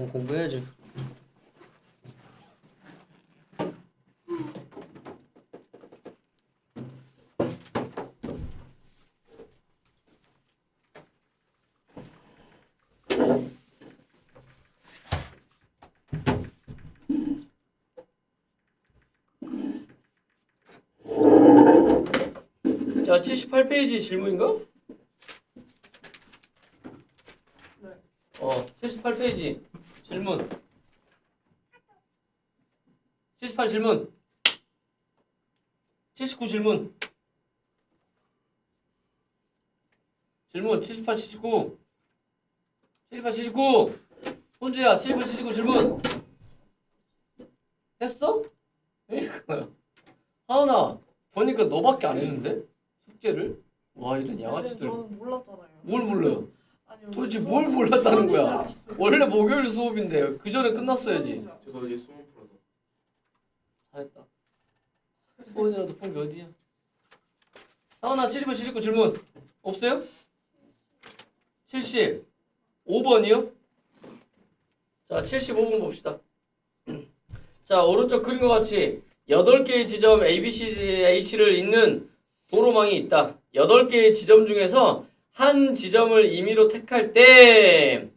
공부해야지. 자, 78페이지 질문인가? 네. 78페이지 질문. 78 질문. 79 질문. 질문 78, 79. 78, 79. 혼주야, 78, 79 질문. 했어? 그러니까요. 하은아, 보니까 너밖에 안 했는데? 숙제를? 와, 이런 양아치들. 저는 몰랐잖아요. 뭘 몰라요? 아니, 도대체 수업- 뭘 몰랐다는 수업인 줄 거야? 알았어요. 원래 목요일 수업인데 그 전에 끝났어야지. 수업인 줄 알았어요. 저 이제 수능 풀어서 잘했다. 수원이라도 푼 게 어디야? 하은아, 70번, 79 질문. 없어요? 75번이요? 자, 75번 봅시다. 자, 오른쪽 그림과 같이 8개의 지점 A, B, C, H를 잇는 도로망이 있다. 8개의 지점 중에서 한 지점을 임의로 택할 때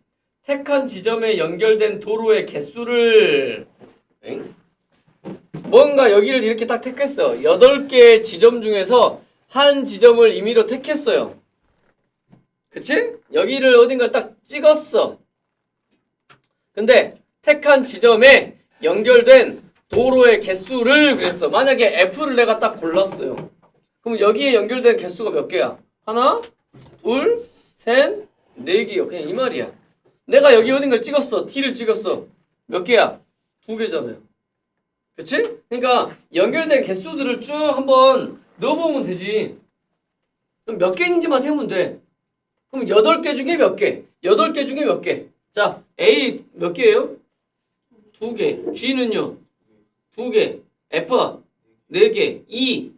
택한 지점에 연결된 도로의 개수를 뭔가 여기를 이렇게 딱 택했어. 8개의 지점 중에서 한 지점을 임의로 택했어요. 그치? 여기를 어딘가 딱 찍었어. 근데 택한 지점에 연결된 도로의 개수를 그랬어. 만약에 F를 내가 딱 골랐어요. 그럼 여기에 연결된 개수가 몇 개야? 하나, 둘, 셋, 네 개요. 그냥 이 말이야. 내가 여기 어딘가를 찍었어. T를 찍었어. 몇 개야? 2개잖아요. 그치? 그러니까 연결된 개수들을 쭉 한번 넣어보면 되지. 그럼 몇 개인지만 세면 돼. 그럼 8개 중에 몇 개? 8개 중에 몇 개? 자, A 몇 개예요? 2개. G는요? 2개. F 4개. E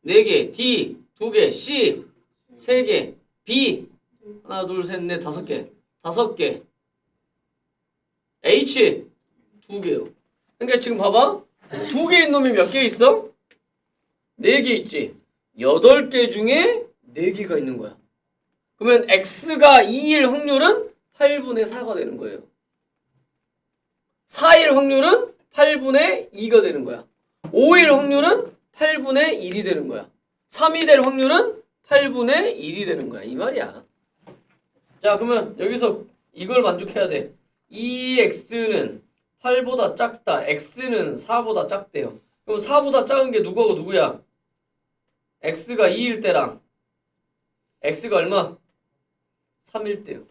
4개. D 2개. C 3개. B 하나, 둘, 셋, 넷, 5개. 5개. H 2개요. 그러니까 지금 봐봐. 2개인 놈이 몇 개 있어? 4개 있지. 8개 중에 4개가 있는 거야. 그러면 X가 2일 확률은 8분의 4가 되는 거예요. 4일 확률은 8분의 2가 되는 거야. 5일 확률은 8분의 1이 되는 거야. 3이 될 확률은 8분의 1이 되는 거야. 이 말이야. 자, 그러면 여기서 이걸 만족해야 돼. 2x는 8보다 작다. x는 4보다 작대요. 그럼 4보다 작은 게 누구하고 누구야? x가 2일 때랑 x가 얼마? 3일 때요.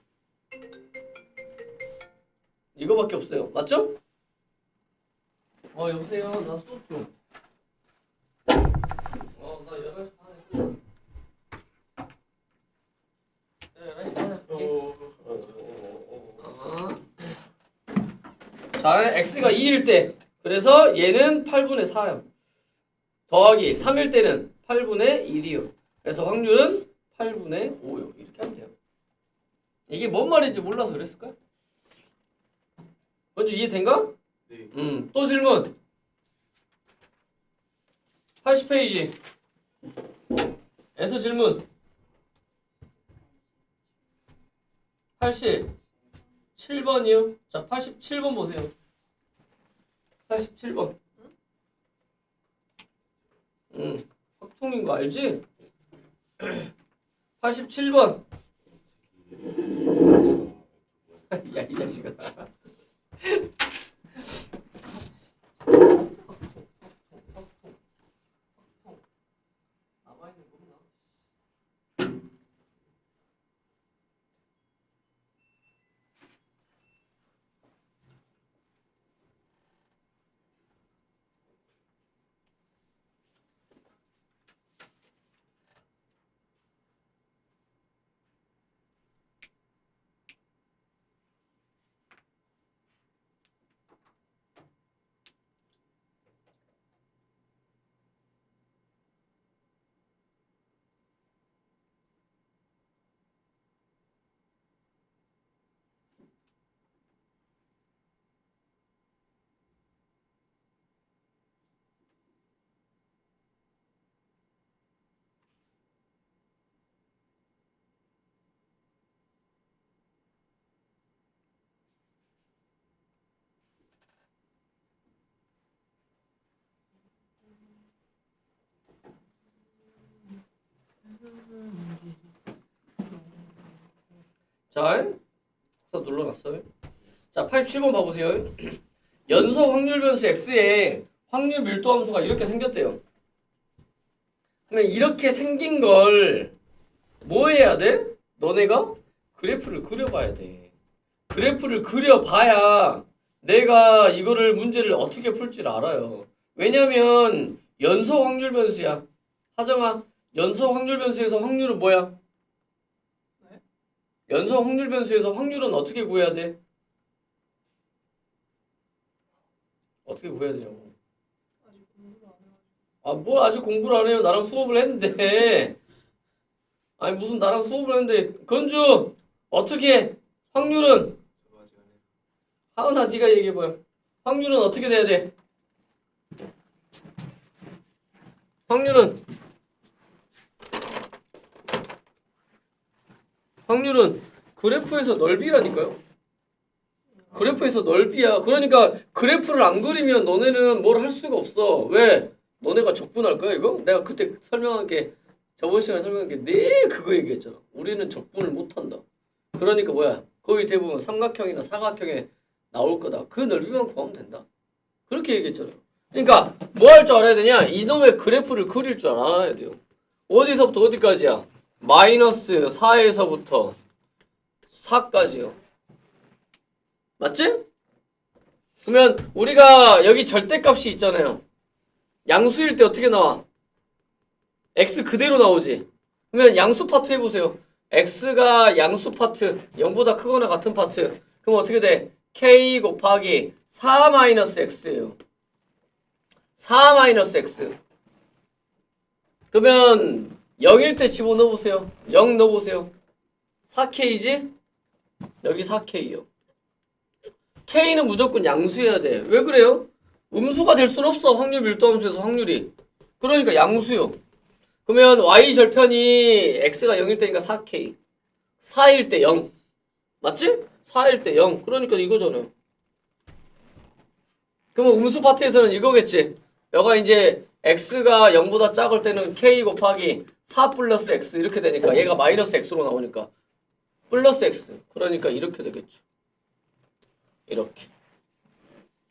이거밖에 없어요. 맞죠? 여보세요. 나 수업 좀. 나 11시 반에 끝나. 11시 반에 할게. 자, x가 2일 때. 그래서 얘는 8분의 4요. 더하기 3일 때는 8분의 1이요. 그래서 확률은 8분의 5요. 이렇게 하면 돼요. 이게 뭔 말인지 몰라서 그랬을까? 먼저 이해된가? 네. 또 질문. 80페이지. 에서 질문. 87번이요. 자, 87번 보세요. 87번. 확통인 거 알지? 87번. 야, 이 자식아. 자, 또 눌러놨어요. 자, 87번 봐보세요. 연속 확률 변수 x의 확률 밀도 함수가 이렇게 생겼대요. 근데 이렇게 생긴 걸 뭐 해야 돼? 너네가 그래프를 그려봐야 돼. 그래프를 그려봐야 내가 이거를 문제를 어떻게 풀지를 알아요. 왜냐면 연속 확률 변수야. 하정아, 연속 확률 변수에서 확률은 뭐야? 네? 연속 확률 변수에서 확률은 어떻게 구해야 돼? 어떻게 구해야 되냐고. 아직 공부를 안 해가지고. 아, 뭘 아직 공부를 안 해요. 나랑 수업을 했는데. 아니, 무슨 나랑 수업을 했는데. 건주, 어떻게 해? 확률은? 하은아, 네가 얘기해봐요. 확률은 어떻게 돼야 돼? 확률은 그래프에서 넓이라니까요. 그래프에서 넓이야. 그러니까 그래프를 안 그리면 너네는 뭘 할 수가 없어. 왜? 너네가 적분할 거야 이거? 내가 그때 설명한 게 저번 시간에 설명한 게 그거 얘기했잖아. 우리는 적분을 못한다. 그러니까 뭐야? 거의 대부분 삼각형이나 사각형에 나올 거다. 그 넓이만 구하면 된다. 그렇게 얘기했잖아요. 그러니까 뭐 할 줄 알아야 되냐? 이놈의 그래프를 그릴 줄 알아야 돼요. 어디서부터 어디까지야? 마이너스 4에서부터 4까지요. 맞지? 그러면 우리가 여기 절대값이 있잖아요. 양수일 때 어떻게 나와? x 그대로 나오지. 그러면 양수 파트 해보세요. x가 양수 파트 0보다 크거나 같은 파트. 그럼 어떻게 돼? k 곱하기 4 마이너스 x예요. 4 마이너스 x. 그러면 0일 때 집어넣어보세요. 0 넣어보세요. 4k지? 여기 4k요. k는 무조건 양수해야 돼. 왜 그래요? 음수가 될 순 없어. 확률 밀도함수에서 확률이. 그러니까 양수요. 그러면 y 절편이 x가 0일 때니까 4k. 4일 때 0. 맞지? 4일 때 0. 그러니까 이거잖아요. 그러면 음수 파트에서는 이거겠지. 여가 이제 x가 0보다 작을 때는 k 곱하기 4 플러스 x 이렇게 되니까 얘가 마이너스 x로 나오니까 플러스 x. 그러니까 이렇게 되겠죠. 이렇게.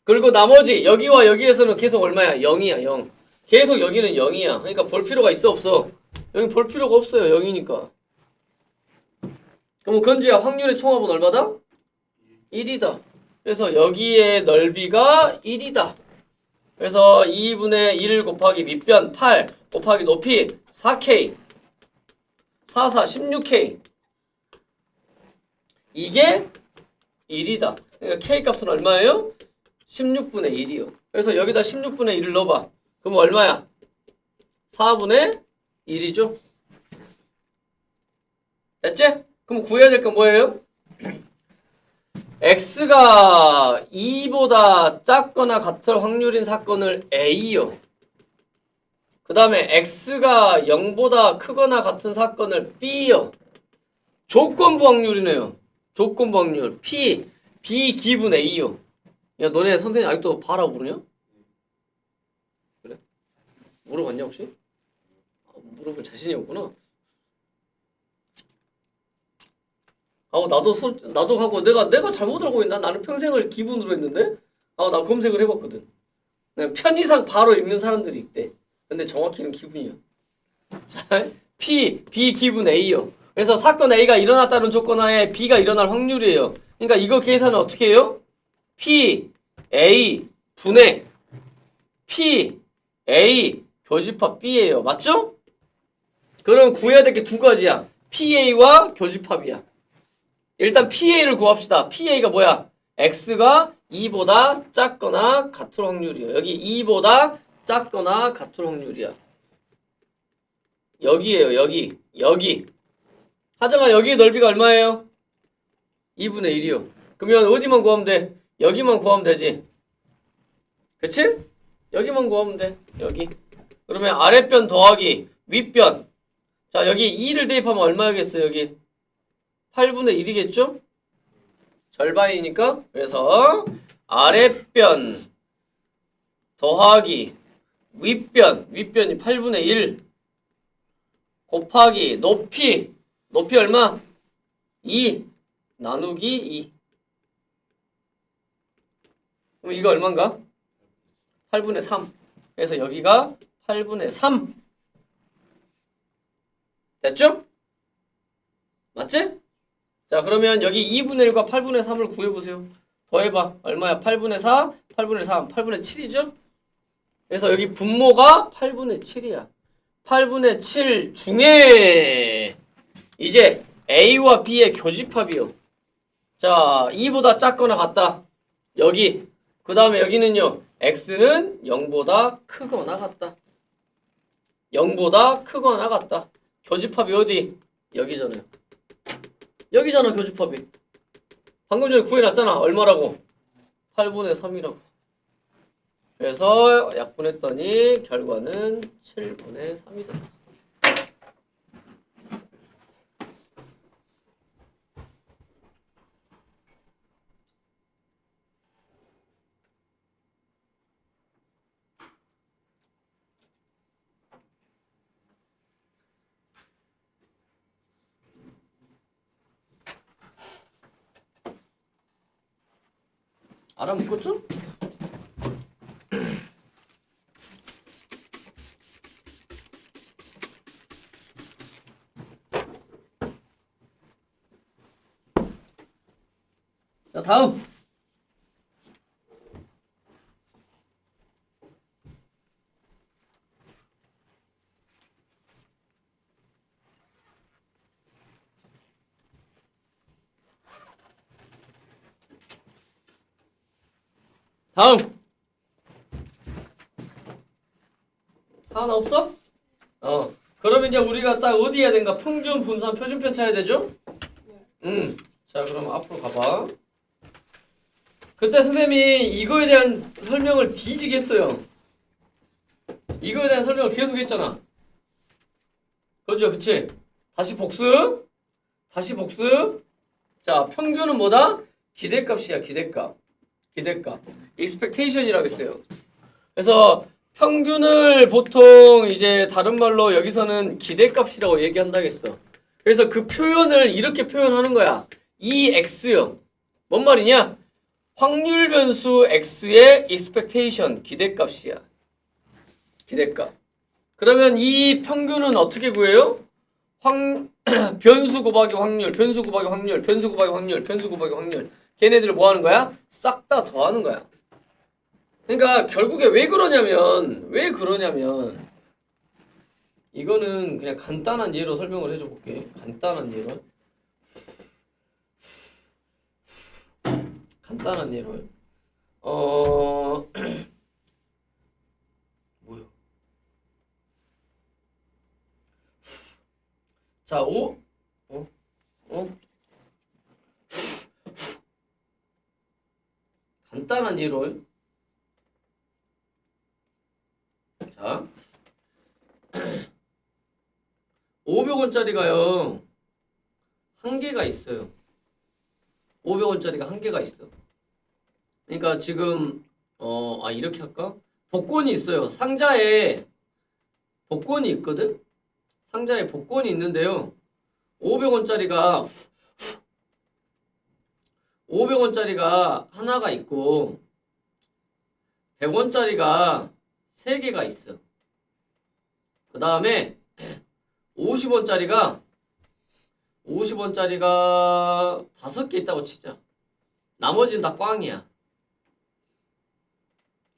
그리고 나머지 여기와 여기에서는 계속 얼마야? 0이야 0. 계속 여기는 0이야. 그러니까 볼 필요가 있어 없어? 여기 볼 필요가 없어요. 0이니까. 그럼 건지야 확률의 총합은 얼마다? 1이다. 그래서 여기의 넓이가 1이다. 그래서 2분의 1 곱하기 밑변 8 곱하기 높이 4k 4, 16k 이게 1이다. 그러니까 k 값은 얼마예요? 16분의 1이요. 그래서 여기다 16분의 1을 넣어봐. 그럼 얼마야? 4분의 1이죠. 됐지? 그럼 구해야 될 건 뭐예요? x가 2보다 작거나 같을 확률인 사건을 A요. 그 다음에 x가 0보다 크거나 같은 사건을 B요. 조건부 확률이네요. 조건부 확률 P, B 기분 A요. 야, 너네 선생님 아직도 봐라 모르냐? 그래? 물어봤냐 혹시? 물어볼 자신이 없구나. 나도 하고 내가 잘못 알고 있나? 나는 평생을 기분으로 했는데? 나 검색을 해봤거든. 편의상 바로 읽는 사람들이 있대. 근데 정확히는 기분이야. 자, P, B 기분 A요. 그래서 사건 A가 일어났다는 조건 하에 B가 일어날 확률이에요. 그러니까 이거 계산은 어떻게 해요? P, A 분의 P, A 교집합 B예요. 맞죠? 그럼 구해야 될 게 두 가지야. PA와 교집합이야. 일단 PA를 구합시다. PA가 뭐야? X가 2보다 작거나 같을 확률이야. 여기 2보다 작거나 같을 확률이야. 여기에요. 여기. 하정아 여기의 넓이가 얼마예요? 2분의 1이요. 그러면 어디만 구하면 돼? 여기만 구하면 되지. 그치? 여기만 구하면 돼. 여기. 그러면 아랫변 더하기 윗변. 자 여기 2를 대입하면 얼마겠어요? 여기 8분의 1이겠죠? 절반이니까. 그래서 아랫변 더하기 윗변이 8분의 1 곱하기 높이 얼마? 2 나누기 2. 그럼 이거 얼마인가? 8분의 3. 그래서 여기가 8분의 3. 됐죠? 맞지? 자, 그러면 여기 2분의 1과 8분의 3을 구해보세요. 더해봐. 얼마야? 8분의 4, 8분의 3, 8분의 7이죠? 그래서 여기 분모가 8분의 7이야. 8분의 7 중에 이제 A와 B의 교집합이요. 자, 2보다 작거나 같다. 여기. 그 다음에 여기는요. X는 0보다 크거나 같다. 0보다 크거나 같다. 교집합이 어디? 여기잖아요. 여기잖아, 교집합이. 방금 전에 구해놨잖아. 얼마라고? 8분의 3이라고. 그래서 약분했더니 결과는 7분의 3이 됐다. 알아먹었죠? 자, 다음. 다음. 하나 없어? 그러면 이제 우리가 딱 어디 해야 된가? 평균, 분산, 표준편 찾아야 되죠? 자, 그럼 앞으로 가봐. 그때 선생님이 이거에 대한 설명을 뒤지게 했어요. 이거에 대한 설명을 계속 했잖아. 그죠? 그치? 다시 복습. 다시 복습. 자, 평균은 뭐다? 기대값이야, 기대값. 기대값. expectation이라고 했어요. 그래서 평균을 보통 이제 다른 말로 여기서는 기대값이라고 얘기한다겠어. 그래서 그 표현을 이렇게 표현하는 거야. 이 x요. 뭔 말이냐? 확률 변수 x의 expectation, 기대값이야. 기대값. 그러면 이 평균은 어떻게 구해요? 변수 곱하기 확률, 변수 곱하기 확률, 변수 곱하기 확률, 변수 곱하기 확률. 걔네들을 뭐 하는 거야? 싹 다 더하는 거야. 그러니까 결국에 왜 그러냐면 이거는 그냥 간단한 예로 설명을 해줘 볼게. 간단한 예로. 간단한 예로. 뭐야? 자, 간단한 예로. 자, 500원짜리가요. 한 개가 있어요. 500원짜리가 한 개가 있어. 그러니까 지금 이렇게 할까? 복권이 있어요. 상자에 복권이 있거든? 상자에 복권이 있는데요. 500원짜리가 하나가 있고 100원짜리가 3개가 있어. 그 다음에 50원짜리가 5개 있다고 치자. 나머지는 다 꽝이야.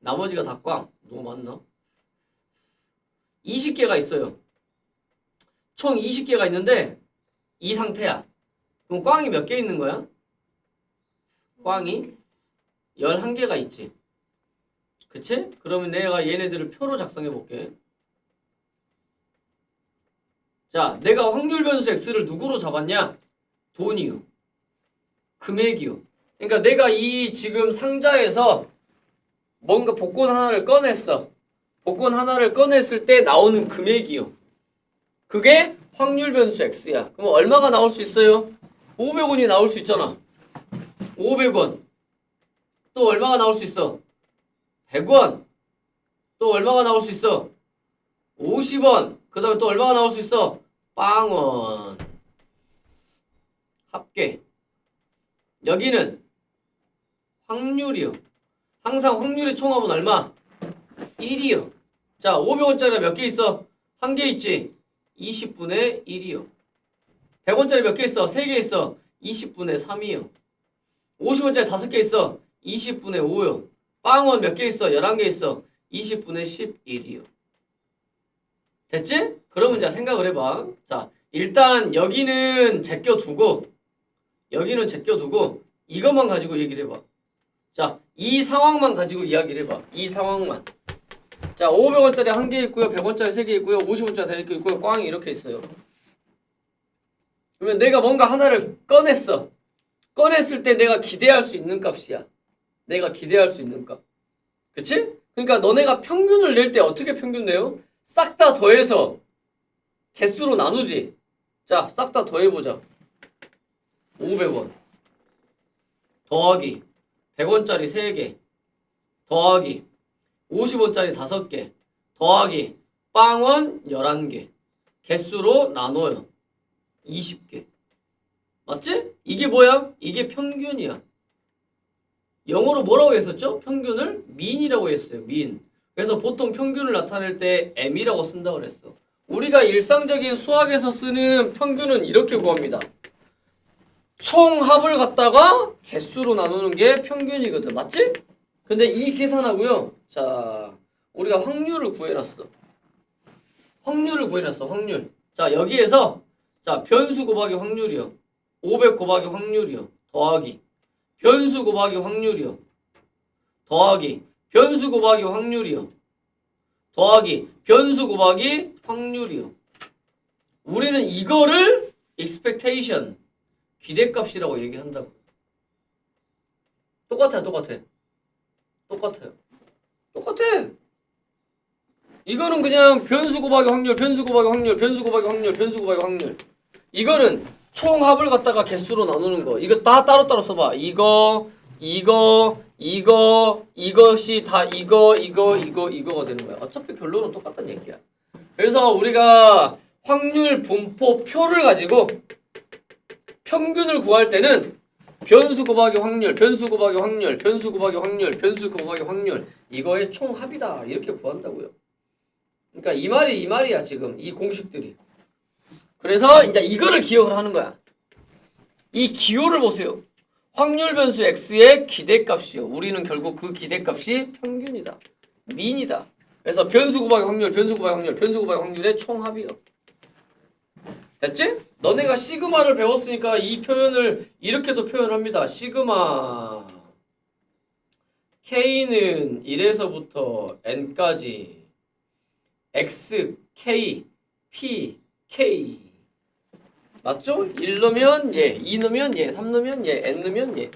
나머지가 다 꽝. 너무 많나? 20개가 있어요. 총 20개가 있는데 이 상태야. 그럼 꽝이 몇 개 있는 거야? 꽝이 11개가 있지. 그치? 그러면 내가 얘네들을 표로 작성해 볼게. 자, 내가 확률 변수 x를 누구로 잡았냐? 돈이요. 금액이요. 그러니까 내가 이 지금 상자에서 뭔가 복권 하나를 꺼냈어. 복권 하나를 꺼냈을 때 나오는 금액이요. 그게 확률 변수 x야. 그럼 얼마가 나올 수 있어요? 500원이 나올 수 있잖아. 500원. 또 얼마가 나올 수 있어? 100원. 또 얼마가 나올 수 있어? 50원. 그 다음에 또 얼마가 나올 수 있어? 빵원. 합계. 여기는 확률이요. 항상 확률의 총합은 얼마? 1이요. 자, 500원짜리 몇 개 있어? 한 개 있지? 20분의 1이요. 100원짜리 몇 개 있어? 3개 있어? 20분의 3이요. 50원짜리 5개 있어? 20분의 5요. 빵원 몇 개 있어? 11개 있어? 20분의 11이요. 됐지? 그러면 이제 생각을 해봐. 자, 일단 여기는 제껴두고 여기는 제껴두고 이것만 가지고 얘기를 해봐. 자, 이 상황만 가지고 이야기를 해봐. 이 상황만. 자, 500원짜리 한 개 있고요. 100원짜리 3개 있고요. 50원짜리 3개 있고요. 꽝이 이렇게 있어요. 그러면 내가 뭔가 하나를 꺼냈어. 꺼냈을 때 내가 기대할 수 있는 값이야. 내가 기대할 수 있는 값. 그치? 그러니까 너네가 평균을 낼 때 어떻게 평균 내요? 싹 다 더해서 개수로 나누지. 자, 싹 다 더해보자. 500원 더하기 100원짜리 3개 더하기 50원짜리 5개 더하기 빵원 11개 개수로 나눠요. 20개. 맞지? 이게 뭐야? 이게 평균이야. 영어로 뭐라고 했었죠? 평균을 민이라고 했어요. 민. 그래서 보통 평균을 나타낼 때 m이라고 쓴다고 그랬어. 우리가 일상적인 수학에서 쓰는 평균은 이렇게 구합니다. 총합을 갖다가 개수로 나누는 게 평균이거든. 맞지? 근데 이 계산하고요. 자, 우리가 확률을 구해놨어. 확률. 자, 여기에서 자, 변수 곱하기 확률이요. 500 곱하기 확률이요. 더하기 변수 곱하기 확률이요. 더하기 변수 곱하기 확률이요. 더하기 변수 곱하기 확률이요. 우리는 이거를 expectation 기대값이라고 얘기한다고. 똑같아요. 이거는 그냥 변수 곱하기 확률. 이거는 총합을 갖다가 개수로 나누는 거. 이거 다 따로따로 써봐. 이것이 다 이거가 되는 거야. 어차피 결론은 똑같다는 얘기야. 그래서 우리가 확률 분포 표를 가지고 평균을 구할 때는 변수 곱하기 확률 이거의 총합이다. 이렇게 구한다고요. 그러니까 이 말이야 지금 이 공식들이. 그래서 이제 이거를 기억을 하는 거야. 이 기호를 보세요. 확률 변수 x의 기대값이요. 우리는 결국 그 기대값이 평균이다. 민이다. 그래서 변수 곱하기 확률의 총합이요. 됐지? 너네가 시그마를 배웠으니까 이 표현을 이렇게도 표현합니다. 시그마 K는 1에서부터 N까지 X, K, P, K 맞죠? 1 넣으면 얘, 2 넣으면 얘, 3 넣으면 얘, N 넣으면 얘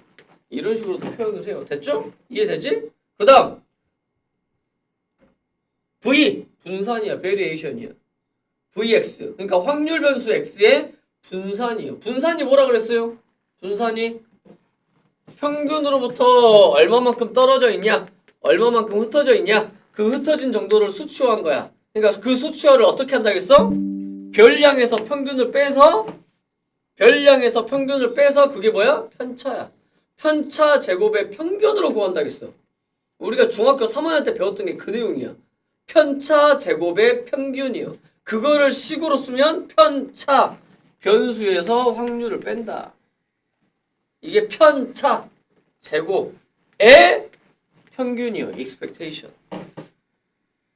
이런 식으로도 표현을 해요. 됐죠? 이해되지? 그 다음 V 분산이야. 베리에이션이야. Vx 그러니까 확률 변수 x의 분산이요. 분산이 뭐라 그랬어요? 분산이 평균으로부터 얼마만큼 떨어져 있냐, 얼마만큼 흩어져 있냐, 그 흩어진 정도를 수치화한 거야. 그러니까 그 수치화를 어떻게 한다겠어? 별량에서 평균을 빼서 그게 뭐야? 편차야. 편차 제곱의 평균으로 구한다겠어. 우리가 중학교 3학년 때 배웠던 게 그 내용이야. 편차 제곱의 평균이요. 그거를 식으로 쓰면 편차 변수에서 확률을 뺀다. 이게 편차 제곱의 평균이요. expectation.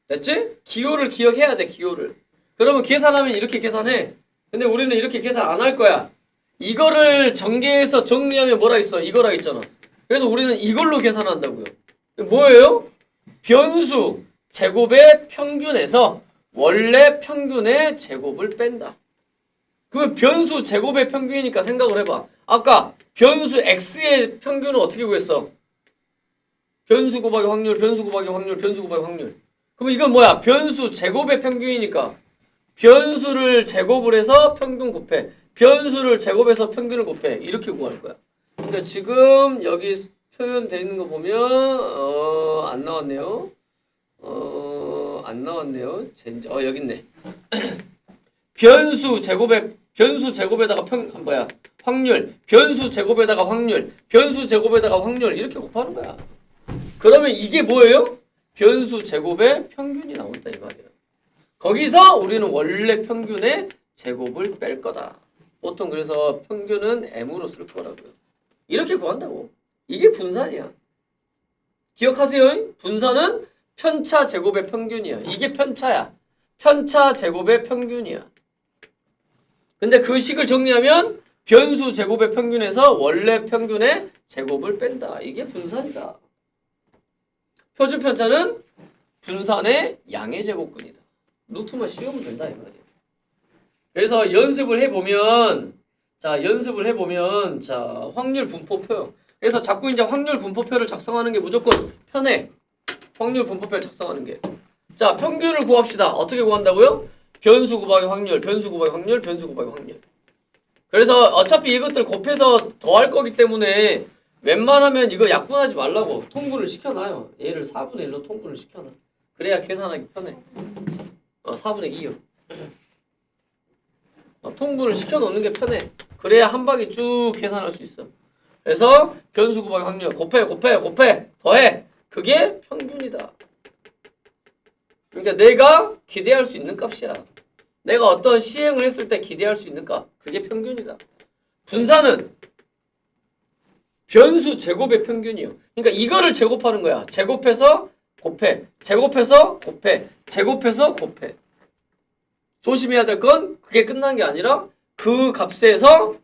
됐지? 기호를 기억해야 돼. 기호를. 그러면 계산하면 이렇게 계산해. 근데 우리는 이렇게 계산 안 할 거야. 이거를 전개해서 정리하면 뭐라 있어? 이거라 있잖아. 그래서 우리는 이걸로 계산한다고요. 뭐예요? 변수 제곱의 평균에서 원래 평균의 제곱을 뺀다. 그러면 변수 제곱의 평균이니까 생각을 해봐. 아까 변수 x의 평균은 어떻게 구했어? 변수 곱하기 확률. 그럼 이건 뭐야? 변수 제곱의 평균이니까 변수를 제곱을 해서 평균 곱해. 변수를 제곱해서 평균을 곱해. 이렇게 구할 거야. 그러니까 지금 여기 표현되어 있는 거 보면 안 나왔네요. 안 나왔네요. 여기 있네. 변수 제곱의 변수 제곱에다가 확률, 변수 제곱에다가 확률, 변수 제곱에다가 확률 이렇게 곱하는 거야. 그러면 이게 뭐예요? 변수 제곱의 평균이 나온다 이 말이에요. 거기서 우리는 원래 평균의 제곱을 뺄 거다. 보통 그래서 평균은 m으로 쓸 거라고요. 이렇게 구한다고. 이게 분산이야. 기억하세요. 분산은 편차 제곱의 평균이야. 이게 편차야. 편차 제곱의 평균이야. 근데 그 식을 정리하면 변수 제곱의 평균에서 원래 평균의 제곱을 뺀다. 이게 분산이다. 표준 편차는 분산의 양의 제곱근이다. 루트만 씌우면 된다 이 말이에요. 그래서 연습을 해보면 확률 분포표. 그래서 자꾸 이제 확률 분포표를 작성하는 게 무조건 편해. 확률 분포표를 작성하는 게. 자, 평균을 구합시다. 어떻게 구한다고요? 변수 곱하기 확률, 변수 곱하기 확률, 변수 곱하기 확률. 그래서 어차피 이것들 곱해서 더할 거기 때문에 웬만하면 이거 약분하지 말라고 통분을 시켜놔요. 얘를 4분의 1로 통분을 시켜놔. 그래야 계산하기 편해. 4분의 2요. 통분을 시켜놓는 게 편해. 그래야 한 방에 쭉 계산할 수 있어. 그래서 변수 곱하기 확률 곱해 더해. 그게 평균이다. 그러니까 내가 기대할 수 있는 값이야. 내가 어떤 시행을 했을 때 기대할 수 있는 값. 그게 평균이다. 분산은 변수 제곱의 평균이요. 그러니까 이거를 제곱하는 거야. 제곱해서 곱해. 제곱해서 곱해. 제곱해서 곱해. 조심해야 될 건 그게 끝난 게 아니라 그 값에서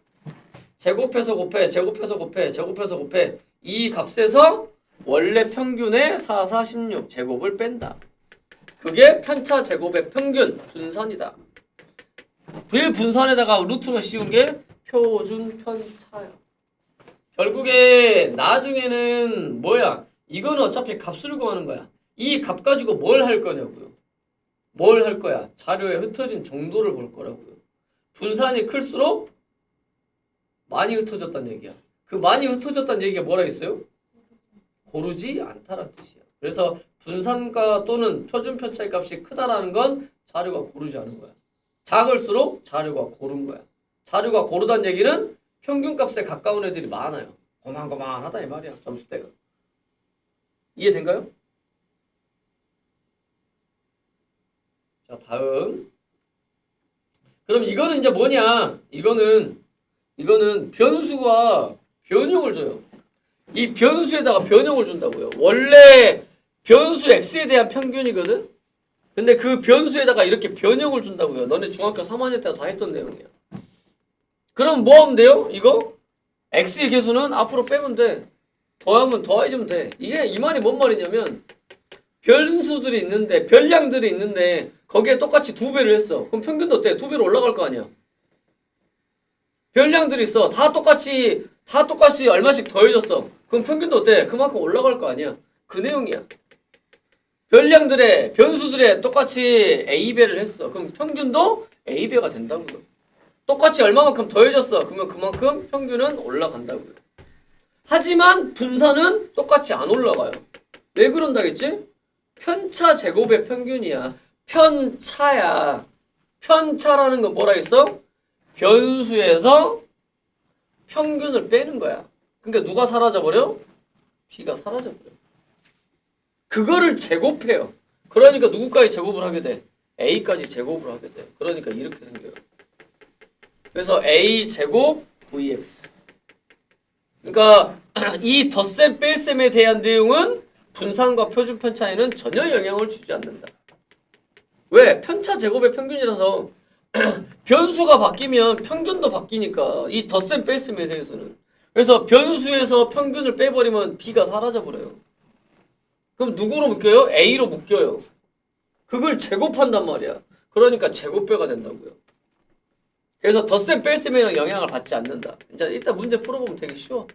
제곱해서 곱해. 제곱해서 곱해. 제곱해서 곱해. 이 값에서 원래 평균의 4, 4, 16 제곱을 뺀다. 그게 편차 제곱의 평균 분산이다. 그 분산에다가 루트만 씌운 게 표준 편차야. 결국에 나중에는 뭐야? 이거는 어차피 값을 구하는 거야. 이 값 가지고 뭘 할 거냐고요. 뭘 할 거야? 자료에 흩어진 정도를 볼 거라고요. 분산이 클수록 많이 흩어졌다는 얘기야. 그 많이 흩어졌다는 얘기가 뭐라겠어요? 고르지 않다라는 뜻이야. 그래서 분산가 또는 표준 편차의 값이 크다라는 건 자료가 고르지 않은 거야. 작을수록 자료가 고른 거야. 자료가 고르다는 얘기는 평균값에 가까운 애들이 많아요. 고만고만하다 이 말이야. 점수대가. 이해된가요? 자, 다음. 그럼 이거는 이제 뭐냐? 이거는 변수가 변형을 줘요. 이 변수에다가 변형을 준다고요. 원래 변수 x에 대한 평균이거든? 근데 그 변수에다가 이렇게 변형을 준다고요. 너네 중학교 3학년 때 다 했던 내용이야. 그럼 뭐 하면 돼요? 이거? x의 개수는 앞으로 빼면 돼. 더하면 더해주면 돼. 이게 이 말이 뭔 말이냐면 변수들이 있는데 변량들이 있는데 거기에 똑같이 2배를 했어. 그럼 평균도 어때? 2배로 올라갈 거 아니야. 변량들이 있어. 다 똑같이 얼마씩 더해졌어. 그럼 평균도 어때? 그만큼 올라갈 거 아니야. 그 내용이야. 변수들의 똑같이 A배를 했어. 그럼 평균도 A배가 된다고요. 똑같이 얼마만큼 더해졌어. 그러면 그만큼 평균은 올라간다고요. 하지만 분산은 똑같이 안 올라가요. 왜 그런다겠지? 편차 제곱의 평균이야. 편차야. 편차라는 건 뭐라 했어? 변수에서 평균을 빼는 거야. 그러니까 누가 사라져버려? B가 사라져버려. 그거를 제곱해요. 그러니까 누구까지 제곱을 하게 돼? A까지 제곱을 하게 돼. 그러니까 이렇게 생겨요. 그래서 A 제곱 VX. 그러니까 이 덧셈 뺄셈에 대한 내용은 분산과 표준 편차에는 전혀 영향을 주지 않는다. 왜? 편차 제곱의 평균이라서 변수가 바뀌면 평균도 바뀌니까 이 덧셈 뺄셈에 대해서는. 그래서 변수에서 평균을 빼버리면 B가 사라져버려요. 그럼 누구로 묶여요? A로 묶여요. 그걸 제곱한단 말이야. 그러니까 제곱배가 된다고요. 그래서 덧셈 뺄셈에는 영향을 받지 않는다. 이제 일단 문제 풀어보면 되게 쉬워.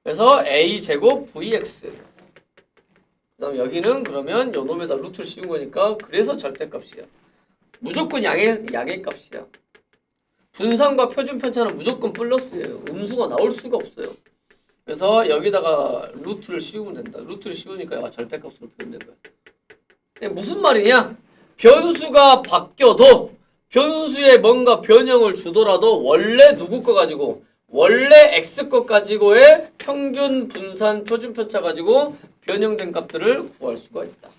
그래서 A 제곱 VX. 그 다음 여기는 그러면 요 놈에다 루트를 씌운 거니까 그래서 절대값이야. 무조건 양의 값이야. 분산과 표준 편차는 무조건 플러스예요. 음수가 나올 수가 없어요. 그래서 여기다가 루트를 씌우면 된다. 루트를 씌우니까 얘가 절대값으로 표현된 거야. 무슨 말이냐? 변수가 바뀌어도 변수에 뭔가 변형을 주더라도 원래 누구 거 가지고 원래 x 것 가지고의 평균 분산 표준 편차 가지고 변형된 값들을 구할 수가 있다.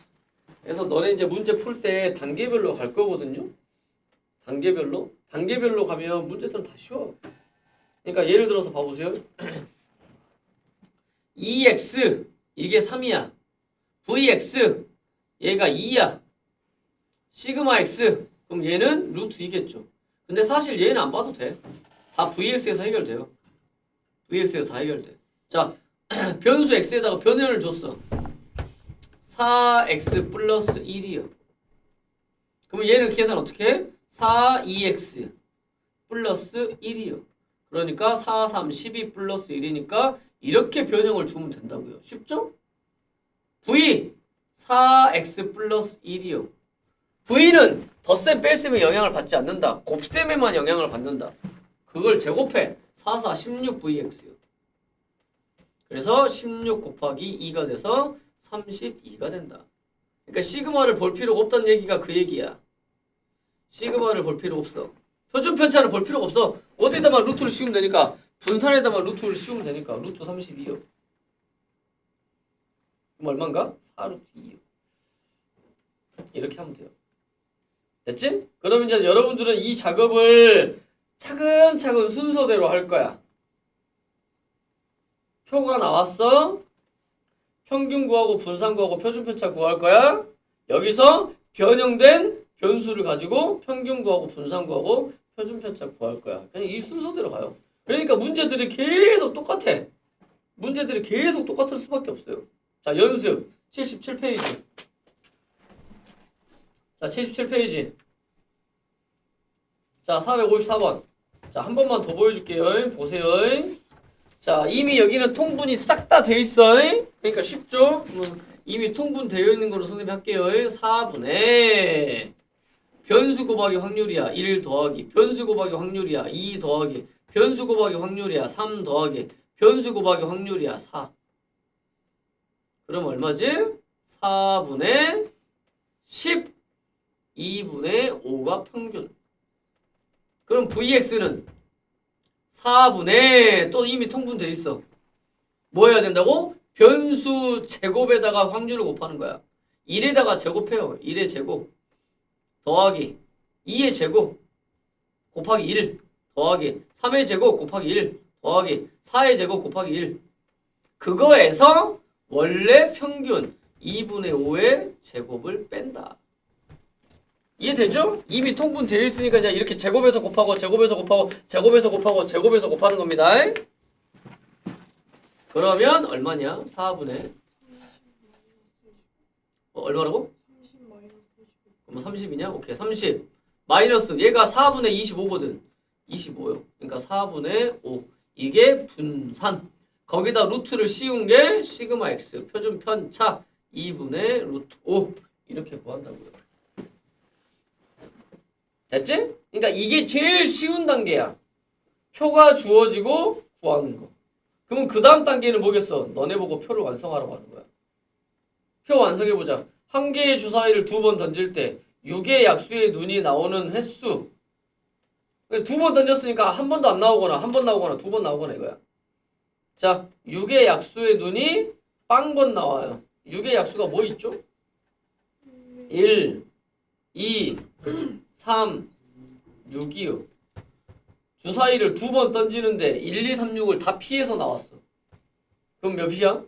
그래서 너네 이제 문제 풀 때 단계별로 갈 거거든요. 단계별로 가면 문제들은 다 쉬워. 그러니까 예를 들어서 봐보세요. 2x 이게 3이야. vx 얘가 2야. 시그마 x 그럼 얘는 루트 2겠죠. 근데 사실 얘는 안 봐도 돼. 다 vx에서 해결돼요. vx에서 다 해결돼. 자, 변수 x에다가 변형을 줬어. 4x 플러스 1이요. 그러면 얘는 계산 어떻게 해? 4, 2x 플러스 1이요. 그러니까 4, 3, 12 플러스 1이니까 이렇게 변형을 주면 된다고요. 쉽죠? v 4x 플러스 1이요. v는 덧셈 뺄셈에 영향을 받지 않는다. 곱셈에만 영향을 받는다. 그걸 제곱해. 4, 4, 16vx요. 그래서 16 곱하기 2가 돼서 32가 된다. 그러니까 시그마를 볼 필요가 없다는 얘기가 그 얘기야. 시그마를 볼 필요 없어. 표준 편차를 볼 필요가 없어. 어디에다만 루트를 씌우면 되니까. 분산에다만 루트를 씌우면 되니까. 루트 32요. 그럼 얼마인가? 4루트 2요. 이렇게 하면 돼요. 됐지? 그럼 이제 여러분들은 이 작업을 차근차근 순서대로 할 거야. 표가 나왔어. 평균 구하고 분산 구하고 표준 편차 구할 거야. 여기서 변형된 변수를 가지고 평균 구하고 분산 구하고 표준 편차 구할 거야. 그냥 이 순서대로 가요. 그러니까 문제들이 계속 똑같아. 문제들이 계속 똑같을 수밖에 없어요. 자, 연습 77페이지. 자, 77페이지. 자, 454번. 자, 한 번만 더 보여줄게요. 보세요. 자, 이미 여기는 통분이 싹 다 돼 있어. 그러니까 쉽죠? 이미 통분되어 있는 거로 선생님이 할게요. 4분의 변수 곱하기 확률이야. 1 더하기 변수 곱하기 확률이야. 2 더하기 변수 곱하기 확률이야. 3 더하기 변수 곱하기 확률이야. 4. 그럼 얼마지? 4분의 10 2분의 5가 평균. 그럼 vx는 4분의 또 이미 통분돼 있어. 뭐 해야 된다고? 변수 제곱에다가 확률을 곱하는 거야. 1에다가 제곱해요. 1의 제곱 더하기 2의 제곱 곱하기 1 더하기 3의 제곱 곱하기 1 더하기 4의 제곱 곱하기 1. 그거에서 원래 평균 2분의 5의 제곱을 뺀다. 이해되죠? 이미 통분되어 있으니까 이제 이렇게 제곱해서 곱하고 제곱해서 곱하고 제곱해서 곱하고 제곱해서 곱하는 겁니다. 그러면 얼마냐? 4분의 얼마라고? 30 마이너스 25. 그럼 30이냐? 오케이. 30 마이너스 얘가 4분의 25거든. 25요. 그러니까 4분의 5. 이게 분산. 거기다 루트를 씌운 게 시그마 x 표준 편차 2분의 루트 5 이렇게 구한다고요. 됐지? 그러니까 이게 제일 쉬운 단계야. 표가 주어지고 구하는 거. 그럼 그 다음 단계는 뭐겠어? 너네 보고 표를 완성하라고 하는 거야. 표 완성해보자. 한 개의 주사위를 2번 던질 때 6의 약수의 눈이 나오는 횟수. 2번 던졌으니까 한 번도 안 나오거나 한 번 나오거나 2번 나오거나 이거야. 자, 6의 약수의 눈이 빵번 나와요. 6의 약수가 뭐 있죠? 1, 2, 3, 6이요. 주사위를 2번 던지는데 1, 2, 3, 6을 다 피해서 나왔어. 그럼 몇이야?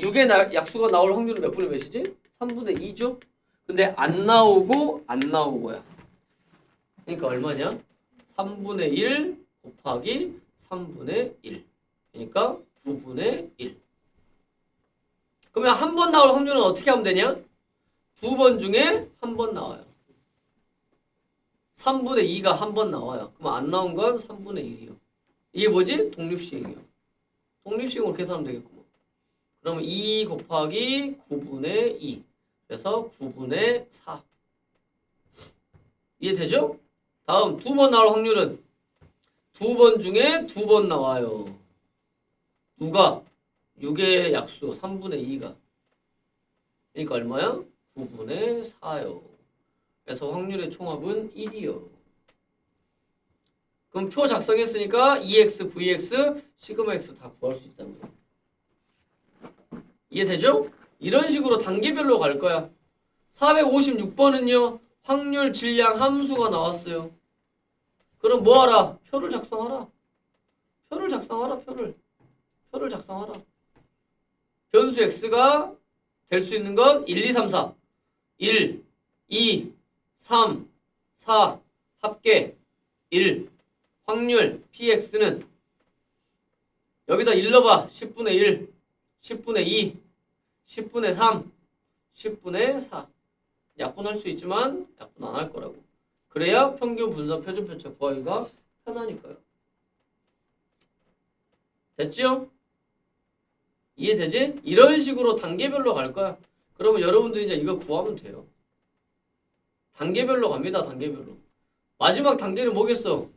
6의 약수가 나올 확률은 몇 분의 몇이지? 3분의 2죠? 근데 안 나오고 안 나오고야. 그러니까 얼마냐? 3분의 1 곱하기 3분의 1. 그러니까 9분의 1. 그러면 한 번 나올 확률은 어떻게 하면 되냐? 2번 중에 한 번 나와요. 3분의 2가 한 번 나와요. 그럼 안 나온 건 3분의 1이요. 이게 뭐지? 독립시행이요. 독립시행으로 계산하면 되겠구먼. 그러면 2 곱하기 9분의 2. 그래서 9분의 4. 이해되죠? 다음 2번 나올 확률은 2번 중에 2번 나와요. 누가? 6의 약수 3분의 2가. 그러니까 얼마야? 9분의 4요. 그래서 확률의 총합은 1이요. 그럼 표 작성했으니까 EX, VX, 시그마 X 다 구할 수 있다는 거예요. 이해되죠? 이런 식으로 단계별로 갈 거야. 456번은요. 확률, 질량, 함수가 나왔어요. 그럼 뭐하라? 표를 작성하라. 표를 작성하라. 표를 작성하라. 변수 X가 될 수 있는 건 1, 2, 3, 4. 1, 2, 3, 4 합계 1. 확률 PX는 여기다 1 넣어봐. 10분의 1, 10분의 2, 10분의 3, 10분의 4. 약분할 수 있지만 약분 안 할 거라고. 그래야 평균 분산 표준 편차 구하기가 편하니까요. 됐죠? 이해되지? 이런 식으로 단계별로 갈 거야. 그러면 여러분들이 이제 이거 구하면 돼요. 단계별로 갑니다. 단계별로. 마지막 단계는 뭐겠어?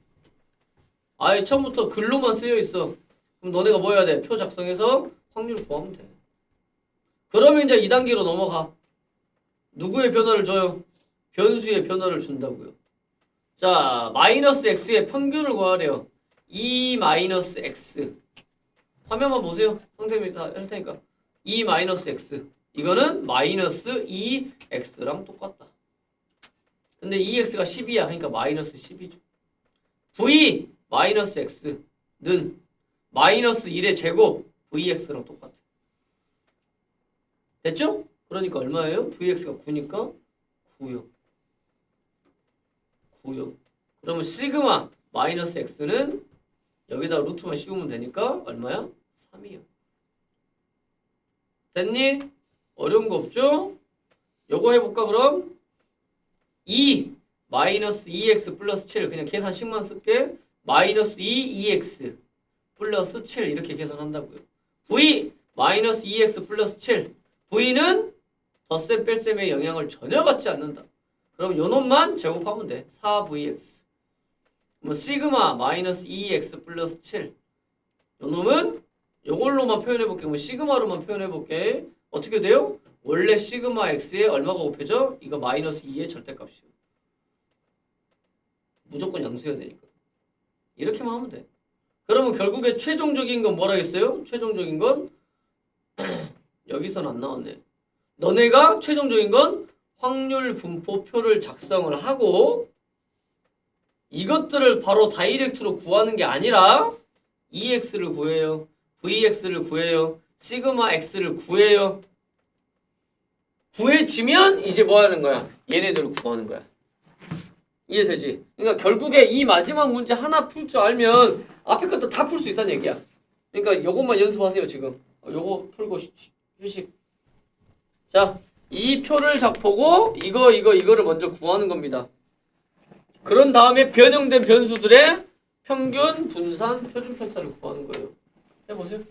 아예 처음부터 글로만 쓰여 있어. 그럼 너네가 뭐 해야 돼? 표 작성해서 확률 구하면 돼. 그러면 이제 2단계로 넘어가. 누구의 변화를 줘요? 변수의 변화를 준다고요. 자, 마이너스 x의 평균을 구하래요. 2 마이너스 x. 화면만 보세요. 선생님이 다 할 테니까. 2 마이너스 x. 이거는 마이너스 2x랑 똑같다. 근데 2x가 10이야. 그러니까 마이너스 10이죠. v 마이너스 x는 마이너스 1의 제곱 vx랑 똑같아. 됐죠? 그러니까 얼마예요? vx가 9니까 9요. 9요. 그러면 시그마 마이너스 x는 여기다 루트만 씌우면 되니까 얼마야? 3이요. 됐니? 어려운 거 없죠? 요거 해볼까 그럼? 2 마이너스 2x 플러스 7 그냥 계산식만 쓸게. 마이너스 2x 플러스 7 이렇게 계산한다고요. v 마이너스 2x 플러스 7 v는 덧셈 뺄셈의 영향을 전혀 받지 않는다. 그럼 요 놈만 제곱하면 돼. 4vx. 그럼 시그마 마이너스 2x 플러스 7. 요 놈은 요걸로만 표현해볼게. 그럼 시그마로만 표현해볼게. 어떻게 돼요? 원래 시그마 x에 얼마가 곱해져? 이거 마이너스 2의 절대값이요. 무조건 양수여야 되니까. 이렇게만 하면 돼. 그러면 결국에 최종적인 건 뭐라겠어요? 최종적인 건 여기서는 안 나왔네. 너네가 최종적인 건 확률 분포표를 작성을 하고 이것들을 바로 다이렉트로 구하는 게 아니라 EX를 구해요. VX를 구해요. 시그마 X를 구해요. 구해지면 이제 뭐 하는 거야? 얘네들을 구하는 거야. 이해되지? 그러니까 결국에 이 마지막 문제 하나 풀 줄 알면 앞에 것도 다 풀 수 있다는 얘기야. 그러니까 요것만 연습하세요 지금. 요거 풀고 휴식. 자, 이 표를 보고 이거를 먼저 구하는 겁니다. 그런 다음에 변형된 변수들의 평균, 분산, 표준 편차를 구하는 거예요. 해보세요.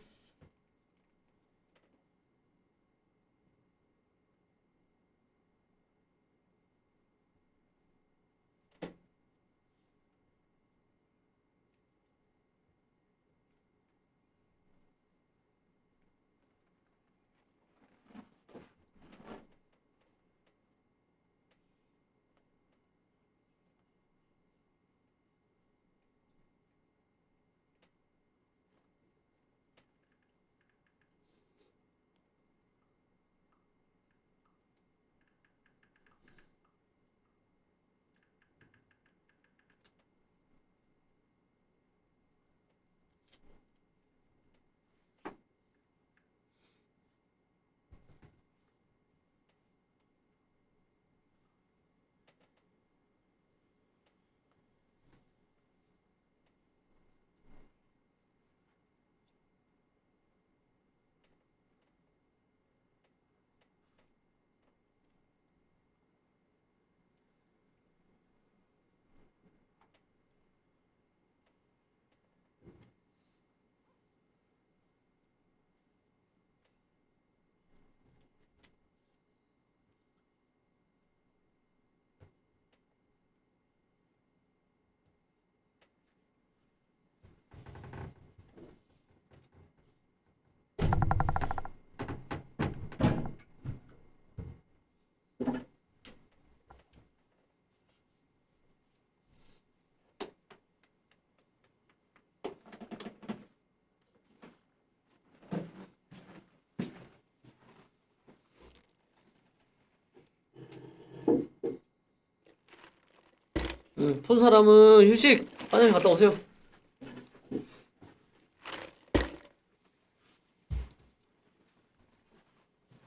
푼 사람은 휴식 화장실 갔다 오세요.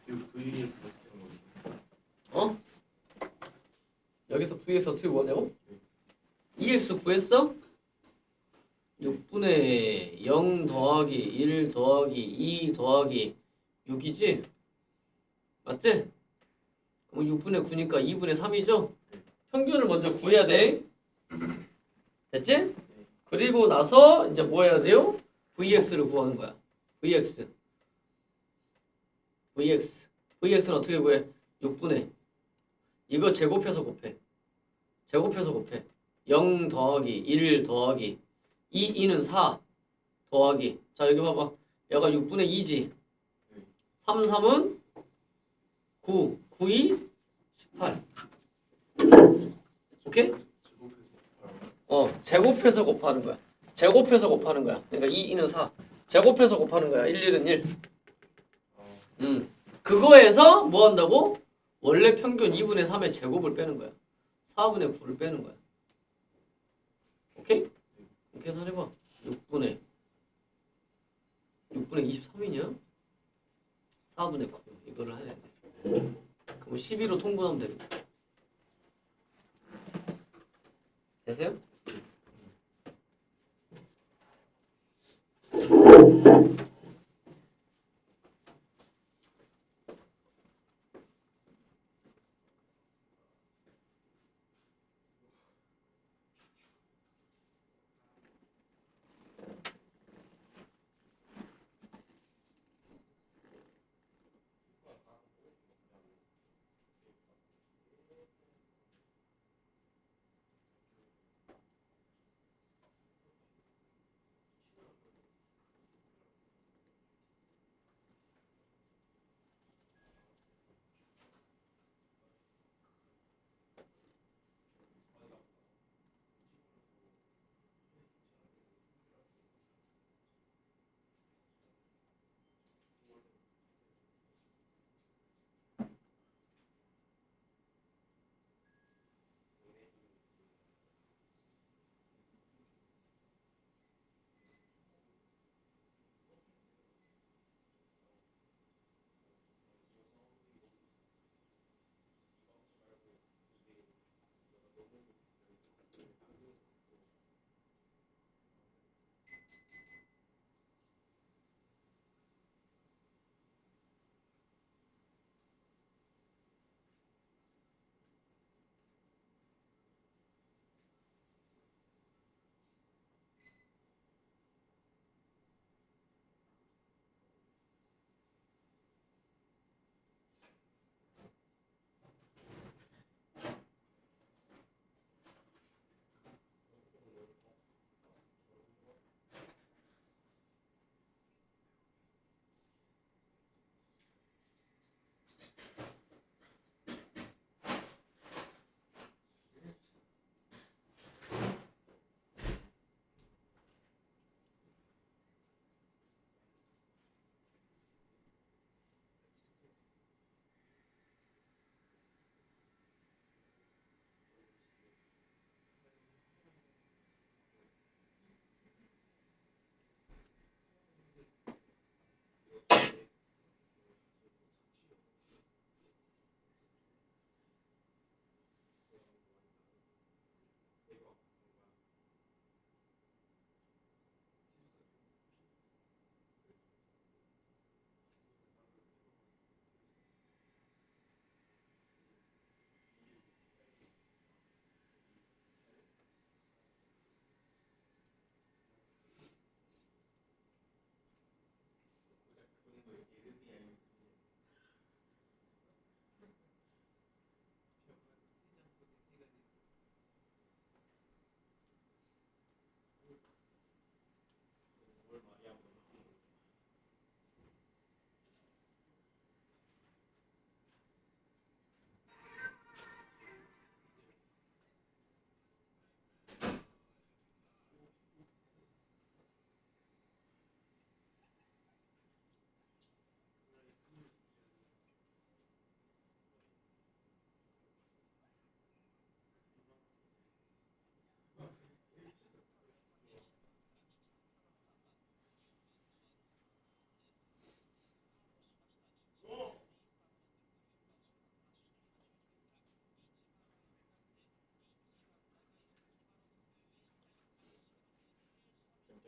이거 VX 어떻게 하는 거죠? 어? 여기서 vx 어떻게 구하냐고? 2x 구했어? 6분의 0 더하기 1 더하기 2 더하기 6이지? 맞지? 그럼 6분의 9니까 2분의 3이죠? 평균을 먼저 구해야 돼. 됐지? 그리고 나서 이제 뭐 해야 돼요? vx를 구하는 거야. vx. vx는 어떻게 구해? 6분의 이거 제곱해서 곱해. 0 더하기 1 더하기 2는 4 더하기 자 여기 봐봐. 얘가 6분의 2지. 3은 9 2 18. 오케이? 제곱해서 곱하는 거야. 제곱해서 곱하는 거야. 그러니까 2는 4 제곱해서 곱하는 거야. 1은 1. 그거에서 뭐 한다고? 원래 평균 2분의 3의 제곱을 빼는 거야. 4분의 9를 빼는 거야. 오케이? 계산해봐. 6분의 23이냐? 4분의 9 이거를 해야 돼. 그럼 12로 통분하면 되는 거야. 됐어요?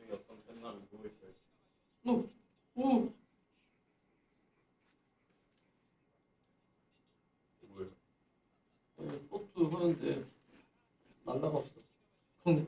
여기 어떤 팬남이 누워 있어요. 오. 뭐예요? 포트 하는데 날라가 없어. 펑.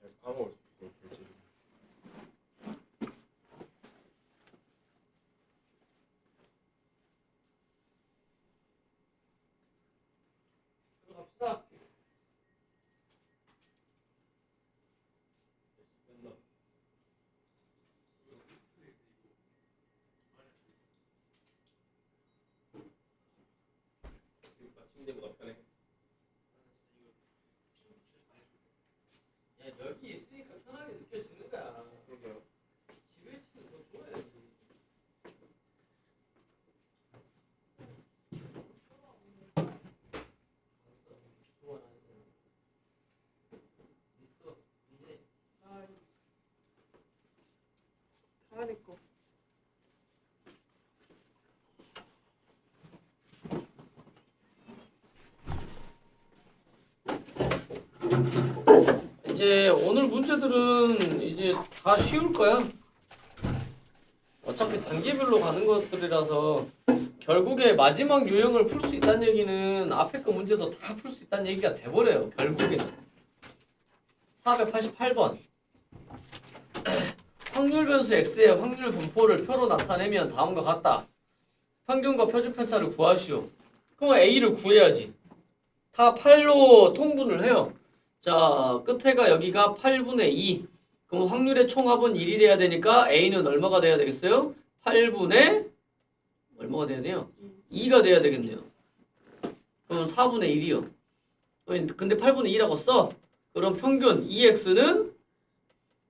잘 까먹을 수 있어요. 결제. 들어갑시다. 팬남. 침대보다 편해. 야, 여기 있으니까 편하게 느껴지는 거야. 그러게요. 집에 있으면 더 좋아야지. 다리 거. 이제 오늘 문제들은 이제 다 쉬울 거야. 어차피 단계별로 가는 것들이라서 결국에 마지막 유형을 풀 수 있다는 얘기는 앞에 거 문제도 다 풀 수 있다는 얘기가 돼버려요. 결국에는 488번 확률 변수 x의 확률 분포를 표로 나타내면 다음과 같다. 평균과 표준 편차를 구하시오. 그럼 a를 구해야지. 다 8로 통분을 해요. 자, 끝에가 여기가 8분의 2. 그럼 확률의 총합은 1이 돼야 되니까 a는 얼마가 돼야 되겠어요? 8분의 얼마가 돼야 돼요? 2가 돼야 되겠네요. 그럼 4분의 1이요. 근데 8분의 2라고 써. 그럼 평균 2x는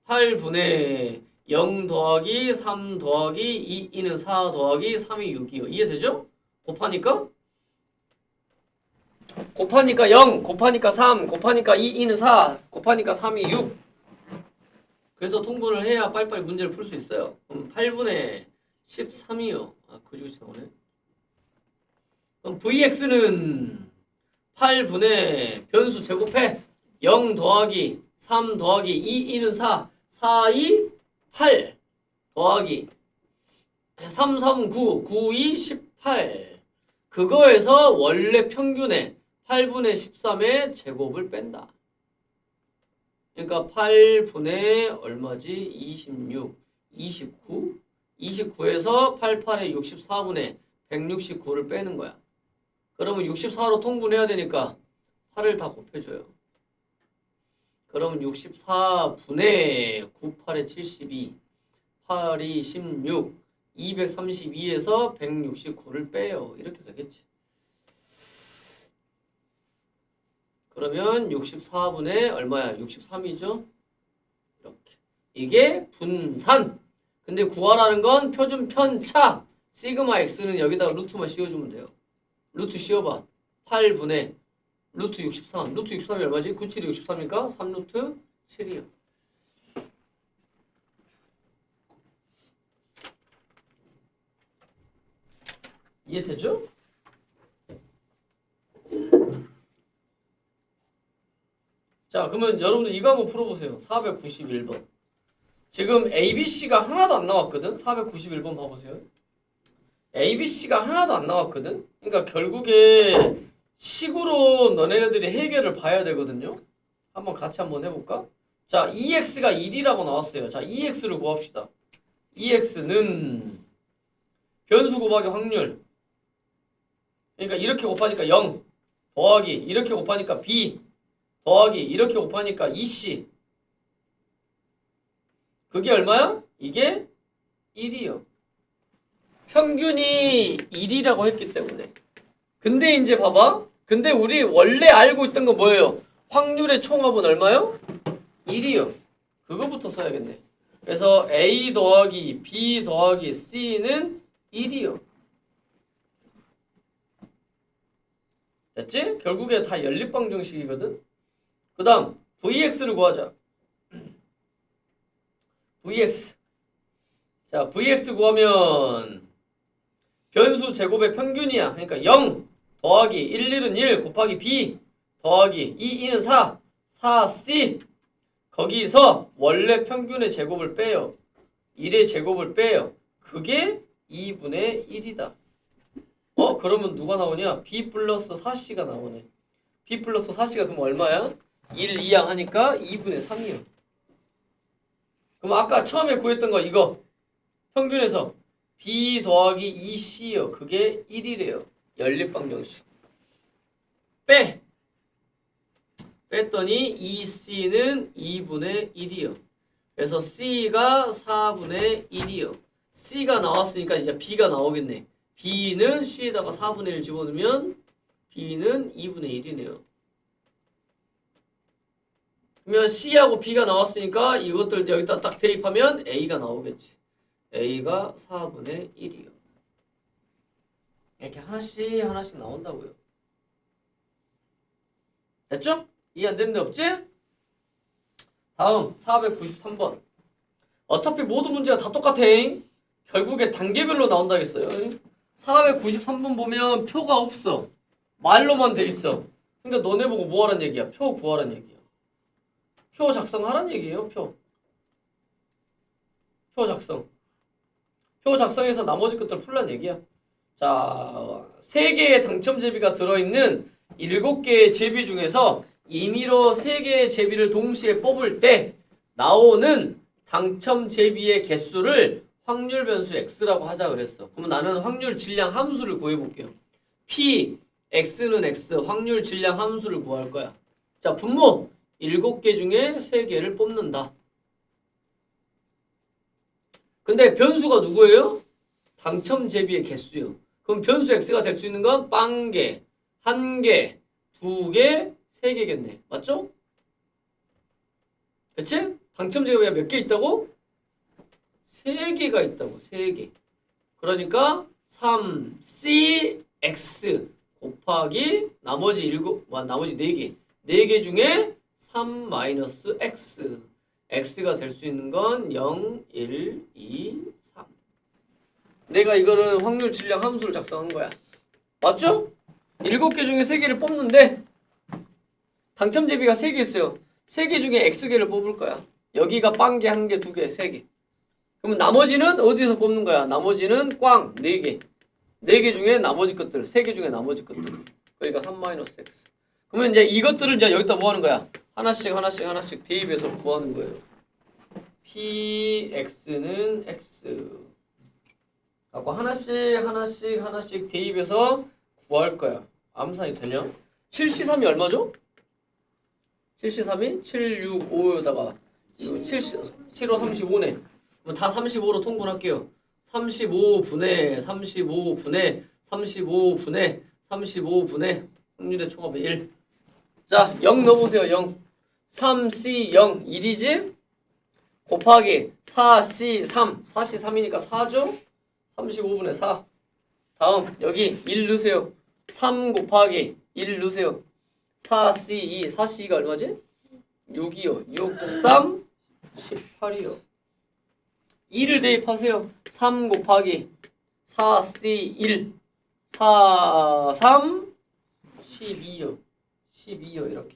8분의 0 더하기 3 더하기 2는 4 더하기 3이 6이요. 이해되죠? 곱하니까 0 곱하니까 3 곱하니까 2는 4 곱하니까 3이 6. 그래서 통분을 해야 빨리빨리 문제를 풀 수 있어요. 그럼 8분의 13이요. 아, 그지같이 나오네. 그럼 vx는 8분의 변수 제곱해 0 더하기 3 더하기 2는 4 4, 2, 8 더하기 3, 3, 9 9, 2, 18 그거에서 원래 평균의 8분의 13의 제곱을 뺀다. 그러니까 8분의 얼마지? 26, 29 29에서 88의 64분의 169를 빼는 거야. 그러면 64로 통분해야 되니까 8을 다 곱해줘요. 그럼 64분의 98의 72 8이 16 232에서 169를 빼요. 이렇게 되겠지. 그러면 64분의 얼마야? 63이죠? 이렇게. 이게 분산. 근데 구하라는 건 표준 편차. 시그마 x는 여기다가 루트만 씌워주면 돼요. 루트 씌워봐. 8분의 루트 63. 루트 63이 얼마지? 97이 63이니까 3루트 7이요. 이해되죠? 자, 그러면 여러분들 이거 한번 풀어보세요. 491번. 지금 ABC가 하나도 안 나왔거든? 491번 봐보세요. ABC가 하나도 안 나왔거든? 그러니까 결국에 식으로 너네들이 해결을 봐야 되거든요? 한번 같이 한번 해볼까? 자, EX가 1이라고 나왔어요. 자, EX를 구합시다. EX는 변수 곱하기 확률. 그러니까 이렇게 곱하니까 0 더하기 이렇게 곱하니까 B 더하기 이렇게 곱하니까 EC. 그게 얼마야? 이게 1이요. 평균이 1이라고 했기 때문에. 근데 이제 봐봐. 근데 우리 원래 알고 있던 거 뭐예요? 확률의 총합은 얼마요? 1이요. 그거부터 써야겠네. 그래서 A 더하기 B 더하기 C는 1이요. 됐지? 결국에 다 연립방정식이거든? 그 다음 VX를 구하자. VX. 자, VX 구하면 변수 제곱의 평균이야. 그러니까 0 더하기 1, 1은 1 곱하기 B 더하기 2, 2는 4, 4C. 거기서 원래 평균의 제곱을 빼요. 1의 제곱을 빼요. 그게 2분의 1이다. 그러면 누가 나오냐? B 플러스 4C가 나오네. B 플러스 4C가 그럼 얼마야? 1, 2양 하니까 2분의 3이요. 그럼 아까 처음에 구했던 거 이거 평균에서 B 더하기 2C요. 그게 1이래요. 연립방정식. 뺐더니 2C는 2분의 1이요. 그래서 C가 4분의 1이요. C가 나왔으니까 이제 B가 나오겠네. B는 C에다가 4분의 1 집어넣으면 B는 2분의 1이네요. 그러면 C하고 B가 나왔으니까 이것들 여기다 딱 대입하면 A가 나오겠지. A가 4분의 1이요. 이렇게 하나씩 나온다고요. 됐죠? 이해 안 되는 데 없지? 다음 493번. 어차피 모든 문제가 다 똑같아. 결국에 단계별로 나온다겠어요. 493번 보면 표가 없어. 말로만 돼 있어. 그러니까 너네 보고 뭐 하란 얘기야? 표 구하란 얘기야. 표 작성하란 얘기예요. 표 작성. 표 작성해서 나머지 것들 풀란 얘기야. 자, 3개의 당첨 제비가 들어있는 7개의 제비 중에서 임의로 3개의 제비를 동시에 뽑을 때 나오는 당첨 제비의 개수를 확률 변수 x라고 하자 그랬어. 그럼 나는 확률 질량 함수를 구해볼게요. p, x는 x, 확률 질량 함수를 구할 거야. 자, 분모 7개 중에 3개를 뽑는다. 근데 변수가 누구예요? 당첨 제비의 개수요. 그럼 변수 x가 될 수 있는 건 빵개, 1개, 2개, 3개겠네. 맞죠? 그치? 당첨 제비가 몇 개 있다고? 3개가 있다고. 3개. 그러니까 3cx 곱하기 나머지 4개. 4개 중에 3-x. x가 될 수 있는 건 0, 1, 2, 3. 내가 이거는 확률 질량 함수를 작성한 거야. 맞죠? 7개 중에 3개를 뽑는데 당첨 제비가 3개 있어요. 3개 중에 x개를 뽑을 거야. 여기가 빵개, 1개, 2개, 3개. 그럼 나머지는 어디서 뽑는 거야? 나머지는 꽝 4개. 4개 중에 나머지 것들, 3개 중에 나머지 것들. 그러니까 3-x. 그러면 이제 이것들을 이제 여기다 뭐 하는 거야? 하나씩 대입해서 구하는 거예요. px는 x. 하고 하나씩 대입해서 구할 거야. 암산이 되냐? 7C3이 얼마죠? 7C3이 765에다가 75, 35네. 그럼 다 35로 통분할게요. 35분의 확률의 총합은 1. 자, 0 넣어보세요. 0. 3C 0 1이지? 곱하기 4C 3. 4C 3이니까 4죠? 35분의 4. 다음 여기 1 넣으세요. 3 곱하기 1 넣으세요. 4C 2. 4C가 얼마지? 6이요. 6, 3, 18이요. 2를 대입하세요. 3 곱하기 4C 1. 4, 3, 12요. 12요. 이렇게.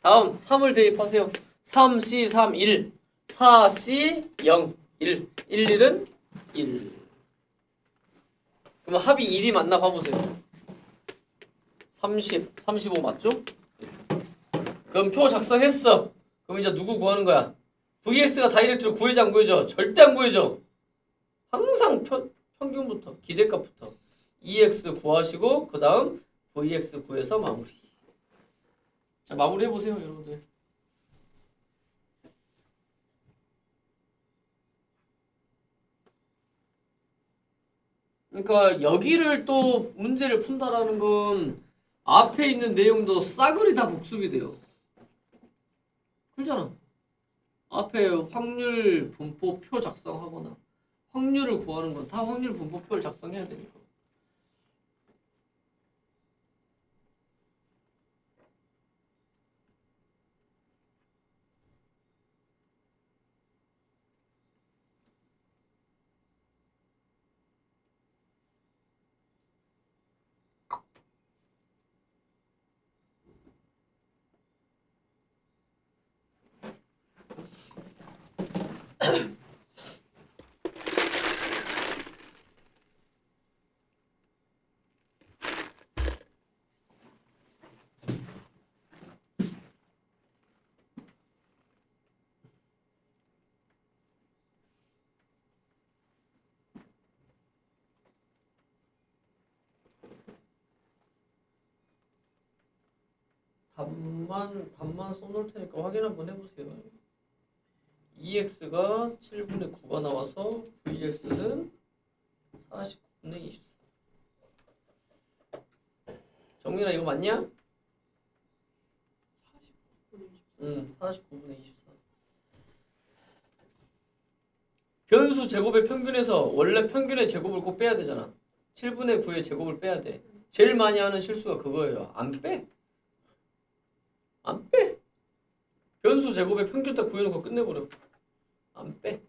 다음 3을 대입하세요. 3C 3 1 4C 0 1 1 1은 1. 그럼 합이 1이 맞나 봐보세요. 30 35 맞죠? 그럼 표 작성했어. 그럼 이제 누구 구하는 거야? VX가 다이렉트로 구해져 안 구해져? 절대 안 구해져. 항상 평균부터 기대값부터 EX 구하시고 그 다음 VX 구해서 마무리. 자, 마무리 해보세요 여러분들. 그러니까 여기를 또 문제를 푼다라는 건 앞에 있는 내용도 싸그리 다 복습이 돼요. 그렇잖아. 앞에 확률 분포표 작성하거나 확률을 구하는 건 다 확률 분포표를 작성해야 되니까. 답만 써놓을 테니까 확인 한번 해보세요. EX가 7분의 9가 나와서 VX는 49분의 24. 정민아 이거 맞냐? 49분의 24. 변수 제곱의 평균에서 원래 평균의 제곱을 꼭 빼야 되잖아. 7분의 9의 제곱을 빼야 돼. 제일 많이 하는 실수가 그거예요. 안 빼. 안 빼. 변수 제곱의 평균 딱 구해놓고 끝내버려. 안 빼.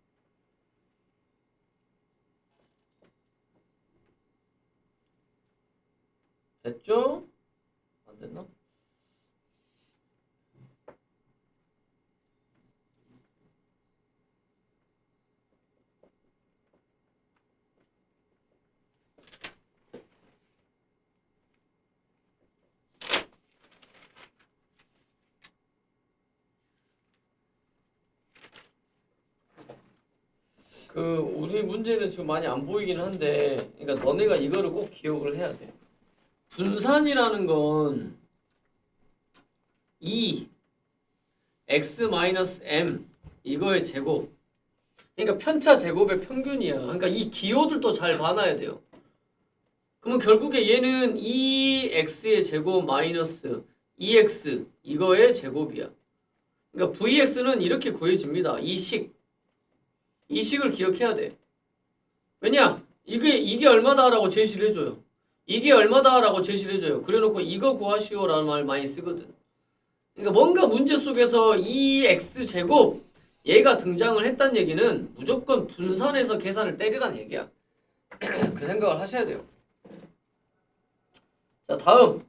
됐죠? 안 됐나? 우리 문제는 지금 많이 안 보이긴 한데, 그러니까 너네가 이거를 꼭 기억을 해야 돼. 분산이라는 건 2 x-m 이거의 제곱. 그러니까 편차 제곱의 평균이야. 그러니까 이 기호들도 잘 봐놔야 돼요. 그러면 결국에 얘는 2x의 제곱 마이너스 2x 이거의 제곱이야. 그러니까 vx는 이렇게 구해집니다. 이 식을 기억해야 돼. 왜냐? 이게 얼마다라고 제시를 해줘요. 이게 얼마다라고 제시를 해줘요. 그래놓고 이거 구하시오라는 말 많이 쓰거든. 그러니까 뭔가 문제 속에서 이 x제곱 얘가 등장을 했다는 얘기는 무조건 분산해서 계산을 때리라는 얘기야. 그 생각을 하셔야 돼요. 자, 다음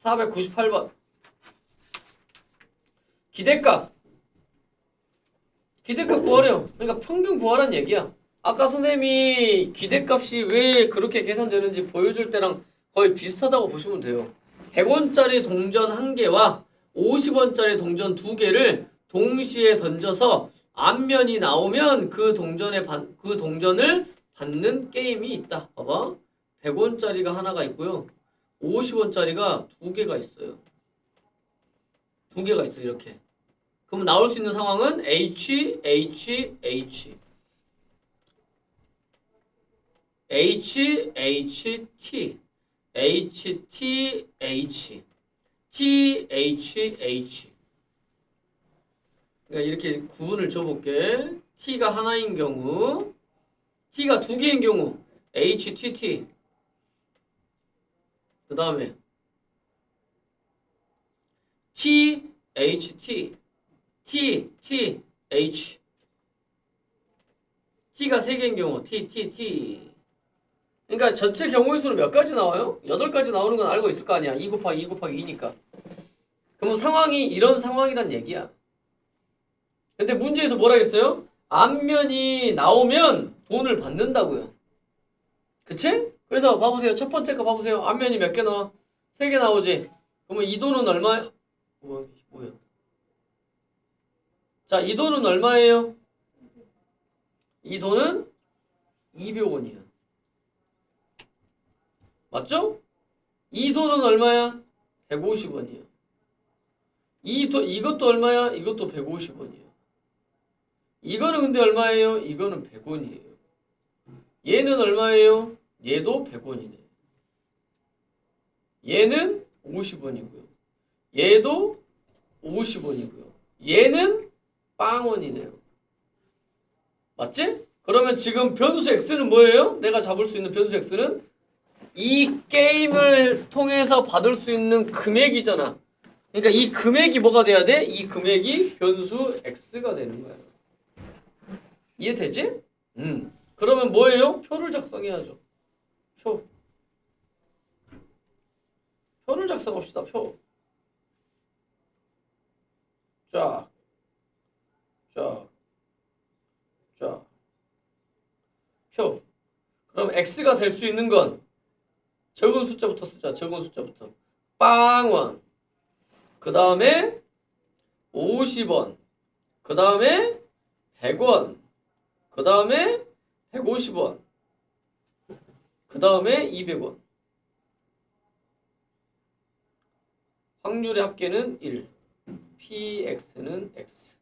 498번 기대값 구하래요. 그러니까 평균 구하라는 얘기야. 아까 선생님이 기대값이 왜 그렇게 계산되는지 보여줄 때랑 거의 비슷하다고 보시면 돼요. 100원짜리 동전 1개와 50원짜리 동전 2개를 동시에 던져서 앞면이 나오면 그 동전을 받는 게임이 있다. 봐봐. 100원짜리가 하나가 있고요. 50원짜리가 2개가 있어요. 2개가 있어요. 이렇게. 그럼 나올 수 있는 상황은 H, H, H. H, H, T. H, T, H. T, H, H. 그러니까 이렇게 구분을 줘볼게. T가 하나인 경우, T가 2개인 경우, H, T, T. 그 다음에 T, H, T. T, T, H. T가 3개인 경우 T, T, T. 그러니까 전체 경우의 수는 몇 가지 나와요? 8가지 나오는 건 알고 있을 거 아니야. 2 곱하기 2 곱하기 2니까. 그러면 상황이 이런 상황이란 얘기야. 근데 문제에서 뭐라 했어요? 앞면이 나오면 돈을 받는다고요. 그치? 그래서 봐보세요. 첫 번째 거 봐보세요. 앞면이 몇 개 나와? 3개 나오지? 그러면 이 돈은 얼마야? 뭐야? 자, 이 돈은 얼마예요? 이 돈은 200원이야. 맞죠? 이 돈은 얼마야? 150원이야. 이것도 얼마야? 이것도 150원이야. 이거는 근데 얼마예요? 이거는 100원이에요. 얘는 얼마예요? 얘도 100원이네. 얘는 50원이고요. 얘도 50원이고요. 얘는 빵원이네요. 맞지? 그러면 지금 변수 x는 뭐예요? 내가 잡을 수 있는 변수 x는 이 게임을 통해서 받을 수 있는 금액이잖아. 그러니까 이 금액이 뭐가 돼야 돼? 이 금액이 변수 x가 되는 거야. 이해되지? 그러면 뭐예요? 표를 작성해야죠. 표를 작성합시다. 표. 쫙. 표. 그럼 x가 될 수 있는 건 적은 숫자부터 쓰자. 적은 숫자부터. 빵원. 그 다음에 50원. 그 다음에 100원. 그 다음에 150원. 그 다음에 200원. 확률의 합계는 1. px는 x.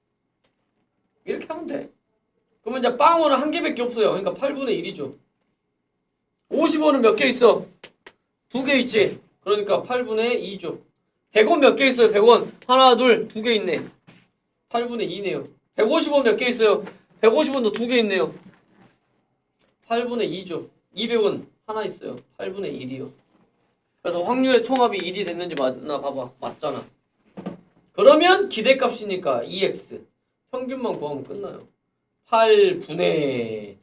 이렇게 하면 돼. 그러면 이제 빵원은 한 개밖에 없어요. 그러니까 8분의 1이죠. 50원은 몇 개 있어? 2개 있지. 그러니까 8분의 2죠. 100원 몇 개 있어요? 100원. 하나, 둘, 2개 있네. 8분의 2네요. 150원 몇 개 있어요? 150원도 2개 있네요. 8분의 2죠. 200원 하나 있어요. 8분의 1이요. 그래서 확률의 총합이 1이 됐는지 맞나 봐봐. 맞잖아. 그러면 기대값이니까 2x. 평균만 구하면 끝나요. 8분의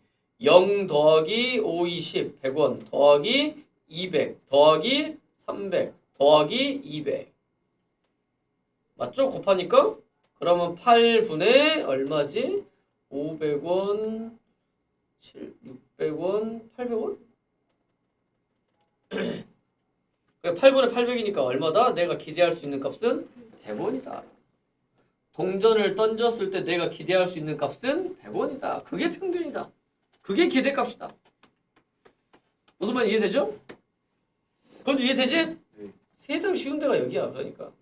0 더하기 5, 20, 100원 더하기 200 더하기 300 더하기 200. 맞죠? 곱하니까? 그러면 8분의 얼마지? 500원, 600원, 800원? 8분의 800이니까 얼마다? 내가 기대할 수 있는 값은 100원이다. 동전을 던졌을 때 내가 기대할 수 있는 값은 100원이다. 그게 평균이다. 그게 기대값이다. 무슨 말 이해되죠? 그건 이해되지? 네. 세상 쉬운 데가 여기야. 그러니까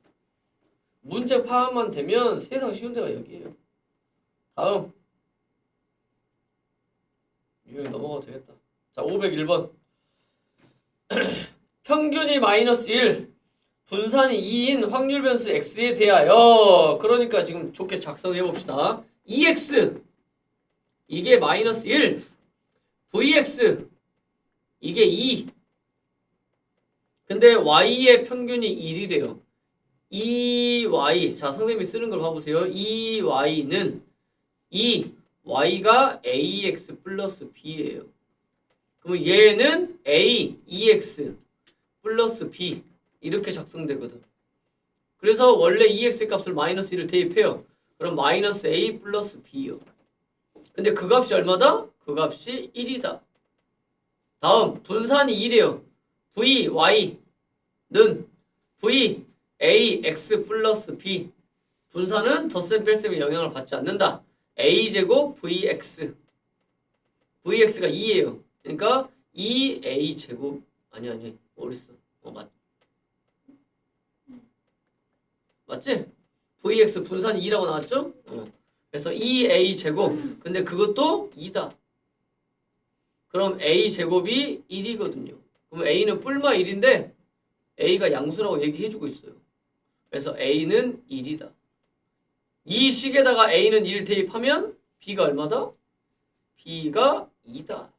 문제 파악만 되면 세상 쉬운 데가 여기예요. 다음 이거 넘어가도 되겠다. 자, 501번 평균이 마이너스 1 분산이 2인 확률 변수 x에 대하여. 그러니까 지금 좋게 작성해 봅시다. 2x 이게 마이너스 1 vx 이게 2. 근데 y의 평균이 1이래요. 2y. 자, 선생님이 쓰는 걸 봐보세요. 2y는 2y가 ax 플러스 b예요. 그럼 얘는 a 2x 플러스 b 이렇게 작성되거든. 그래서 원래 2x의 값을 마이너스 1을 대입해요. 그럼 마이너스 a 플러스 b요. 근데 그 값이 얼마다? 그 값이 1이다. 다음 분산이 2래요. vy는 v ax 플러스 b. 분산은 덧셈 뺄셈의 영향을 받지 않는다. a제곱 vx. vx가 2예요. 그러니까 2a제곱. 아니 어딨어? 맞지? vx 분산이 2라고 나왔죠? 그래서 2a제곱. 근데 그것도 2다. 그럼 a제곱이 1이거든요. 그럼 a는 뿔마 1인데 a가 양수라고 얘기해주고 있어요. 그래서 a는 1이다. 이 식에다가 a는 1 대입하면 b가 얼마다? b가 2다.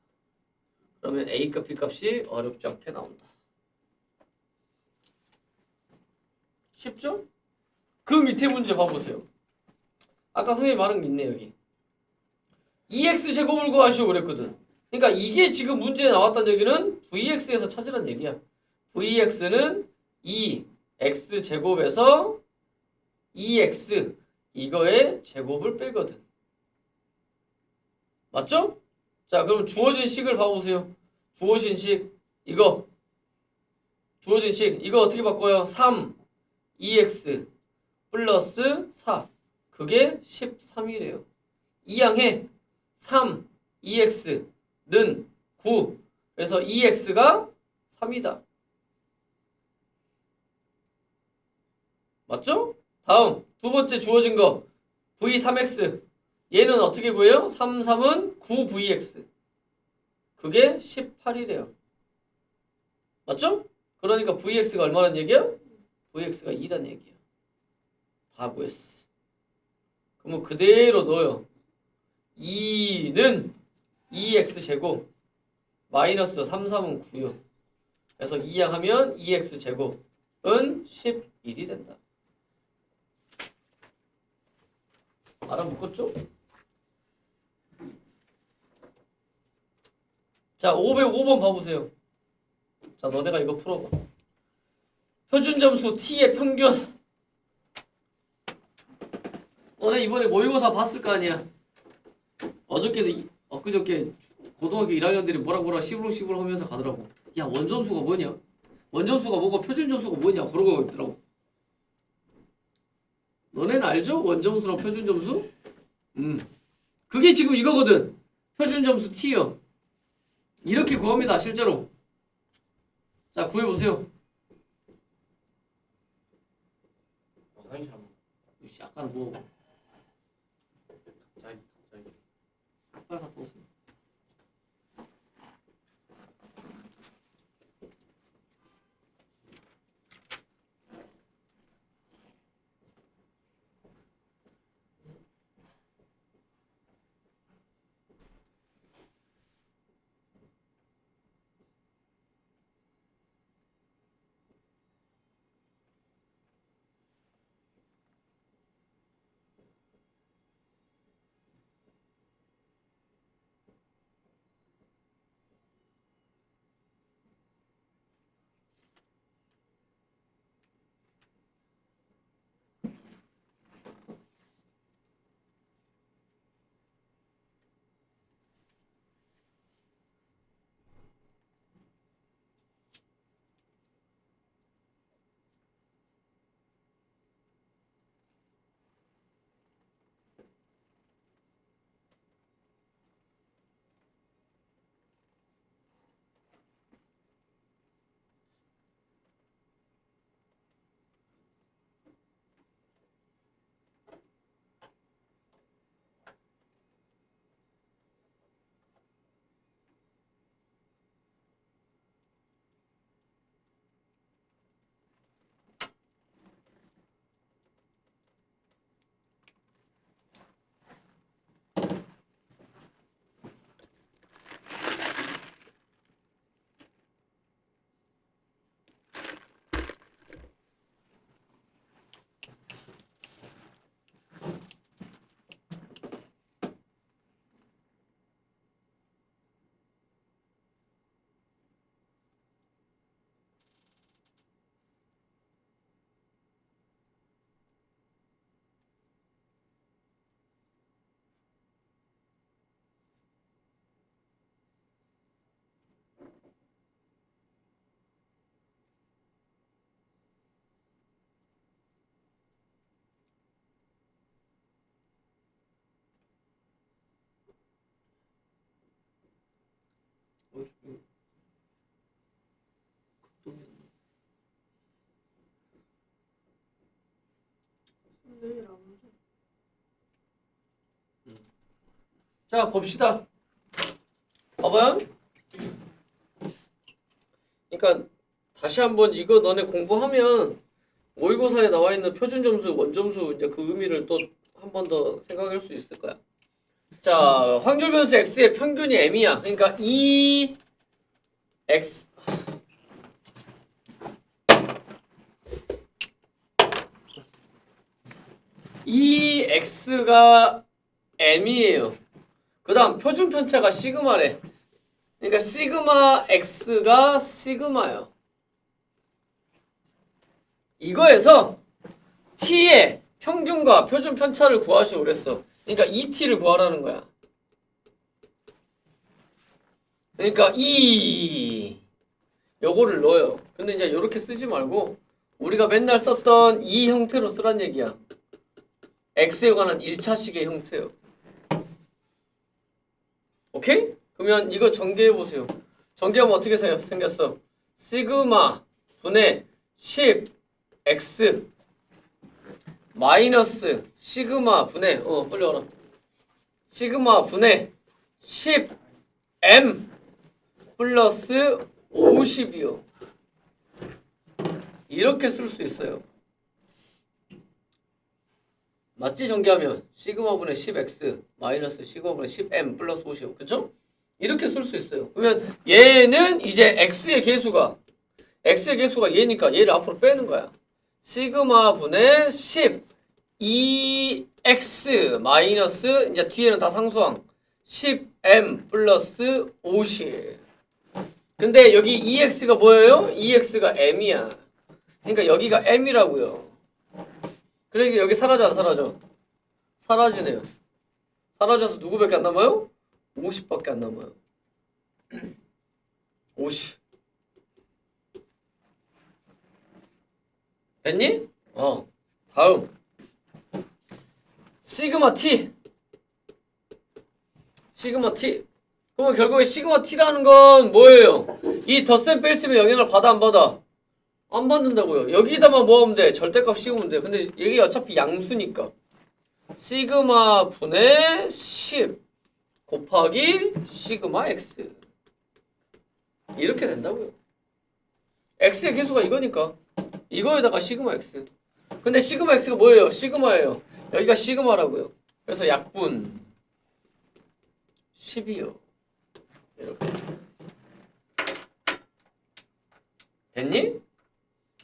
그러면 a값 b값이 어렵지 않게 나온다. 쉽죠? 그 밑에 문제 봐보세요. 아까 선생님이 말한 게 있네 여기. 2x 제곱을 구하시오 그랬거든. 그러니까 이게 지금 문제에 나왔다는 얘기는 vx에서 찾으란 얘기야. vx는 2x 제곱에서 2x 이거의 제곱을 빼거든. 맞죠? 자, 그럼 주어진 식을 봐보세요. 주어진 식 이거 주어진 식 이거 어떻게 바꿔요? 3 2x 플러스 4 그게 13이래요. 이항해 3 2x는 9 그래서 2x가 3이다. 맞죠? 다음 두 번째 주어진 거 v3x 얘는 어떻게 구해요? 3, 3은 9vx 그게 18이래요. 맞죠? 그러니까 vx가 얼마란 얘기야? vx가 2란 얘기야. 다 구했어. 그러면 그대로 넣어요. 2는 2x제곱 마이너스 3, 3은 9요. 그래서 2항하면 2x제곱은 11이 된다. 알아먹었죠? 자, 505번 봐보세요. 자, 너네가 이거 풀어봐. 표준점수 t의 평균. 너네 이번에 모의고사 봤을 거 아니야. 어저께도 엊그저께 고등학교 1학년들이 뭐라 시부렁시부렁 하면서 가더라고. 야, 원점수가 뭐냐? 원점수가 뭐고 표준점수가 뭐냐? 그러고 있더라고. 너네는 알죠? 원점수랑 표준점수? 그게 지금 이거거든. 표준점수 t요. 이렇게 구합니다, 실제로. 자, 구해보세요. 한시 한번 아까는 뭐 갑자기 빨리 갔다 오세요. 내일 안 오죠? 자, 봅시다. 봐봐요. 그러니까 다시 한번 이거 너네 공부하면 모의고사에 나와 있는 표준점수, 원점수 이제 그 의미를 또 한 번 더 생각할 수 있을 거야. 자, 확률 변수 x의 평균이 m이야. 그러니까 2x 이 x가 m이에요. 그 다음 표준 편차가 시그마래. 그러니까 시그마 x가 시그마요. 이거에서 t의 평균과 표준 편차를 구하시고 그랬어. 그러니까 ET를 구하라는 거야. 그러니까 요거를 넣어요. 근데 이제 요렇게 쓰지 말고 우리가 맨날 썼던 이 형태로 쓰란 얘기야. x에 관한 1차식의 형태요. 오케이? 그러면 이거 전개해보세요. 전개하면 어떻게 생겼어? 시그마 분의 10x 마이너스 시그마 분의 빨리 와라. 시그마 분의 10m 플러스 50이요. 이렇게 쓸 수 있어요. 맞지? 전개하면 시그마분의 10x 마이너스 시그마분의 10m 플러스 50. 그쵸? 이렇게 쓸 수 있어요. 그러면 얘는 이제 x의 개수가 얘니까 얘를 앞으로 빼는 거야. 시그마분의 10 2x 마이너스 이제 뒤에는 다 상수항 10m 플러스 50. 근데 여기 2x가 뭐예요? 2x가 m이야. 그러니까 여기가 m이라고요. 그러니까 여기 사라져 안 사라져? 사라지네요. 사라져서 누구밖에 안 남아요? 50밖에 안 남아요. 50. 됐니? 다음 시그마 t. 시그마 t. 그러면 결국에 시그마 t라는 건 뭐예요? 이 덧셈 뺄셈의 영향을 받아 안 받아? 안 받는다고요. 여기다만 뭐 하면 돼? 절대값 씌우면 돼. 근데 이게 어차피 양수니까 시그마 분의 10 곱하기 시그마 x 이렇게 된다고요. x의 개수가 이거니까 이거에다가 시그마 x. 근데 시그마 x가 뭐예요? 시그마예요. 여기가 시그마라고요. 그래서 약분 10이요. 이렇게 됐니?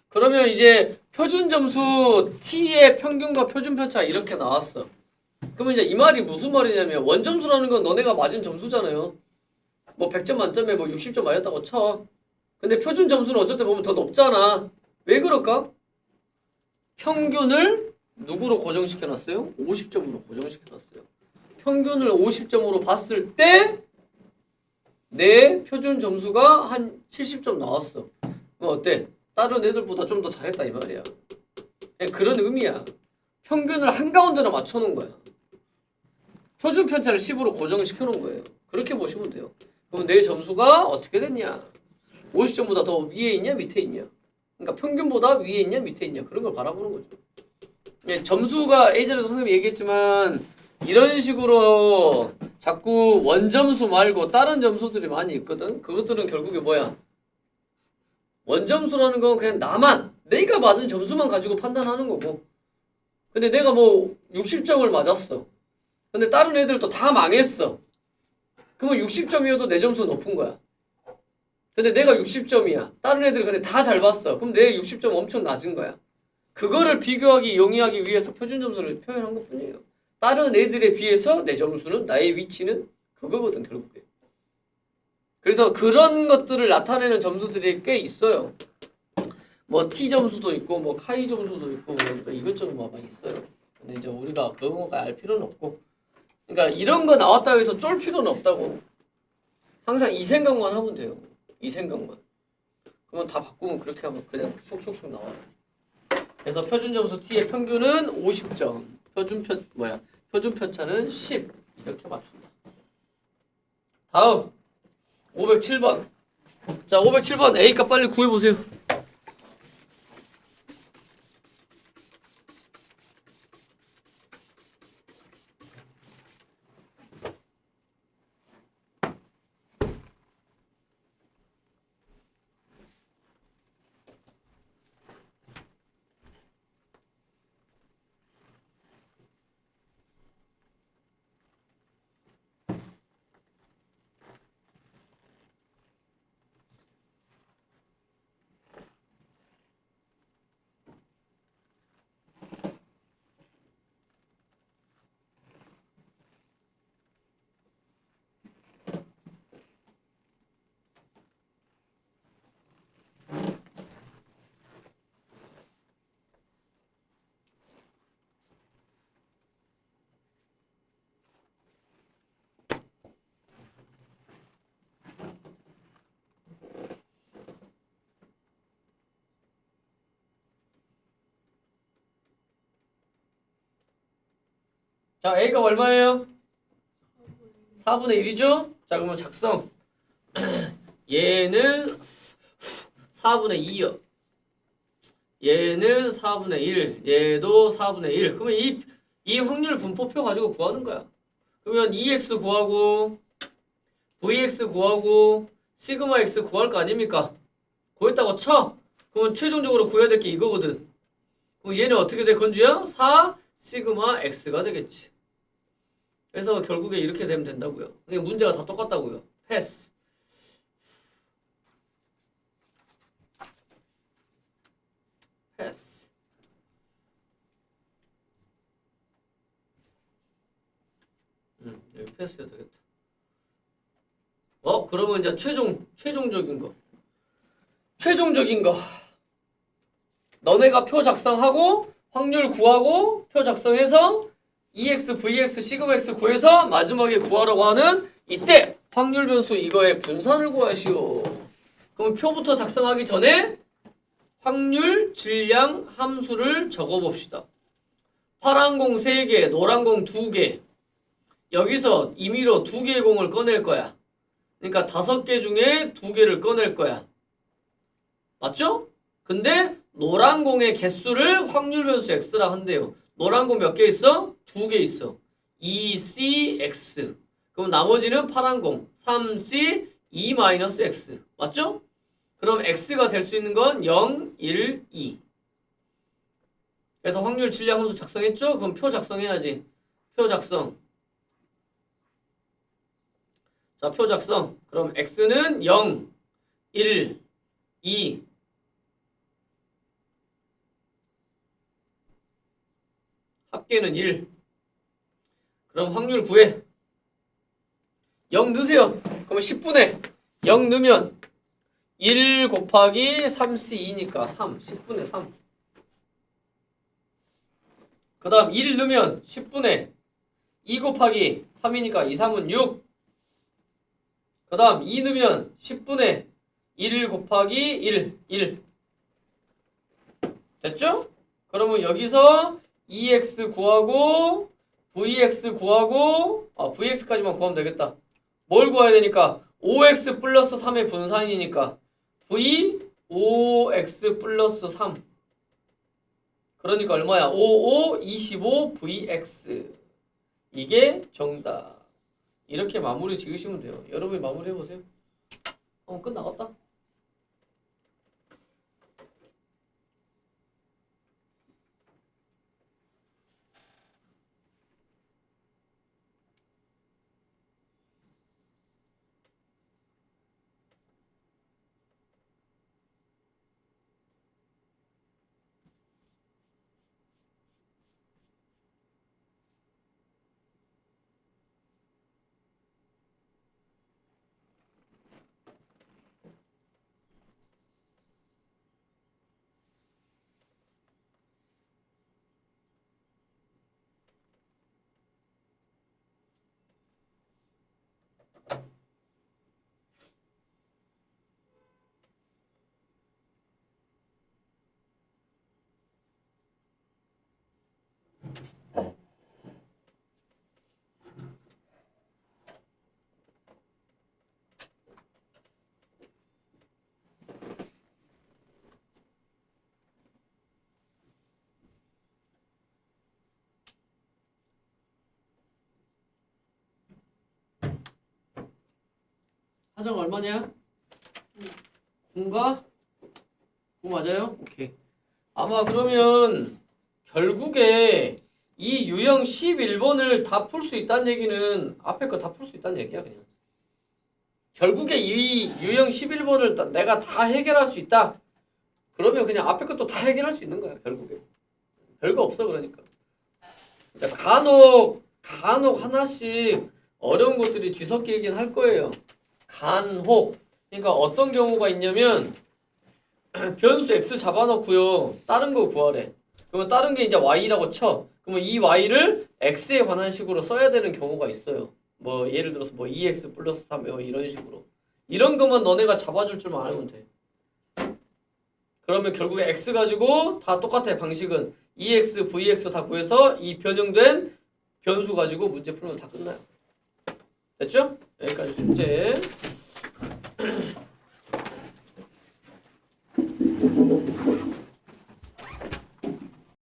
그러면 이제 표준 점수 t의 평균과 표준 편차 이렇게 나왔어. 그러면 이제 이 말이 무슨 말이냐면 원점수라는 건 너네가 맞은 점수잖아요. 뭐 100점 만점에 뭐 60점 맞았다고 쳐. 근데 표준 점수는 어쩔 때 보면 더 높잖아. 왜 그럴까? 평균을 누구로 고정시켜놨어요? 50점으로 고정시켜놨어요. 평균을 50점으로 봤을 때 내 표준 점수가 한 70점 나왔어. 그럼 어때? 다른 애들보다 좀 더 잘했다 이 말이야. 그런 의미야. 평균을 한가운데로 맞춰놓은 거야. 표준 편차를 10으로 고정시켜놓은 거예요. 그렇게 보시면 돼요. 그럼 내 점수가 어떻게 됐냐? 50점보다 더 위에 있냐 밑에 있냐? 그러니까 평균보다 위에 있냐 밑에 있냐? 그런 걸 바라보는 거죠. 점수가 예전에도 선생님이 얘기했지만 이런 식으로 자꾸 원점수 말고 다른 점수들이 많이 있거든. 그것들은 결국에 뭐야? 원점수라는 건 그냥 내가 맞은 점수만 가지고 판단하는 거고. 근데 내가 뭐 60점을 맞았어. 근데 다른 애들도 다 망했어. 그러면 60점이어도 내 점수 높은 거야. 근데 내가 60점이야. 다른 애들은 근데 다 잘 봤어. 그럼 내 60점 엄청 낮은 거야. 그거를 비교하기, 용이하기 위해서 표준 점수를 표현한 것 뿐이에요. 다른 애들에 비해서 내 점수는, 나의 위치는 그거거든, 결국에. 그래서 그런 것들을 나타내는 점수들이 꽤 있어요. 뭐 T 점수도 있고, 뭐 카이 점수도 있고, 뭐 이것저것 막 있어요. 근데 이제 우리가 그런 거 알 필요는 없고, 그러니까 이런 거 나왔다고 해서 쫄 필요는 없다고. 항상 이 생각만 하면 돼요. 이 생각만. 그러면 다 바꾸면 그렇게 하면 그냥 슉슉슉 나와요. 그래서 표준 점수 T의 평균은 50점. 표준 편차는 10. 이렇게 맞춘다. 다음 507번. 자, 507번 A값 빨리 구해 보세요. 자, A가 얼마예요? 4분의 1이죠? 자, 그러면 작성. 얘는 4분의 2요. 얘는 4분의 1. 얘도 4분의 1. 그러면 이 확률 분포표 가지고 구하는 거야. 그러면 EX 구하고 VX 구하고 시그마 X 구할 거 아닙니까? 구했다고 쳐. 그러면 최종적으로 구해야 될 게 이거거든. 그럼 얘는 어떻게 될 건지요? 4 시그마 X가 되겠지. 그래서 결국에 이렇게 되면 된다고요. 그러니까 문제가 다 똑같다고요. 패스. 패스. 여기 패스해도 되겠다. 그러면 이제 최종적인 거. 최종적인 거. 너네가 표 작성하고 확률 구하고 표 작성해서 EX, VX, 시그마 X 구해서 마지막에 구하라고 하는 이때 확률 변수 이거의 분산을 구하시오. 그럼 표부터 작성하기 전에 확률 질량 함수를 적어봅시다. 파란 공 3개, 노란 공 2개. 여기서 임의로 2개의 공을 꺼낼 거야. 그러니까 5개 중에 2개를 꺼낼 거야. 맞죠? 근데 노란 공의 개수를 확률 변수 x라 한대요. 노란 공 몇 개 있어? 2개 있어. 2cx. 그럼 나머지는 파란 공 3c 2-x. 맞죠? 그럼 x가 될 수 있는 건 0, 1, 2. 그래서 확률 질량 함수 작성했죠? 그럼 표 작성해야지. 표 작성. 자, 표 작성. 그럼 x는 0, 1, 2. 합계는 1. 그럼 확률 구해. 0 넣으세요. 그러면 10분의 0 넣으면 1 곱하기 3c2니까 3. 10분의 3. 그 다음 1 넣으면 10분의 2 곱하기 3이니까 2, 3은 6. 그 다음 2 넣으면 10분의 1 곱하기 1. 됐죠? 그러면 여기서 EX 구하고 VX 구하고 VX까지만 구하면 되겠다. 뭘 구해야 되니까 5X 플러스 3의 분산이니까 V 5X 플러스 3. 그러니까 얼마야? 5, 5, 25 VX. 이게 정답. 이렇게 마무리 지으시면 돼요. 여러분이 마무리 해보세요. 끝나갔다. 하정 얼마냐? 9인가? 9 맞아요? 오케이. 아마 그러면 결국에 이 유형 11번을 다 풀 수 있다는 얘기는 앞에 거 다 풀 수 있다는 얘기야 그냥. 결국에 이 유형 11번을 내가 다 해결할 수 있다. 그러면 그냥 앞에 것도 다 해결할 수 있는 거야 결국에. 별거 없어 그러니까. 간혹 하나씩 어려운 것들이 뒤섞이긴 할 거예요. 간혹. 그러니까 어떤 경우가 있냐면 변수 x 잡아놓고요. 다른 거 구하래. 그러면 다른 게 이제 y라고 쳐. 그러면 이 y를 x에 관한 식으로 써야 되는 경우가 있어요. 뭐 예를 들어서 뭐 2x 플러스 3 이런 식으로. 이런 것만 너네가 잡아줄 줄만 알면 돼. 그러면 결국에 x 가지고 다 똑같아. 방식은 2x, vx 다 구해서 이 변형된 변수 가지고 문제 풀면 다 끝나요. 됐죠? 여기까지 숙제.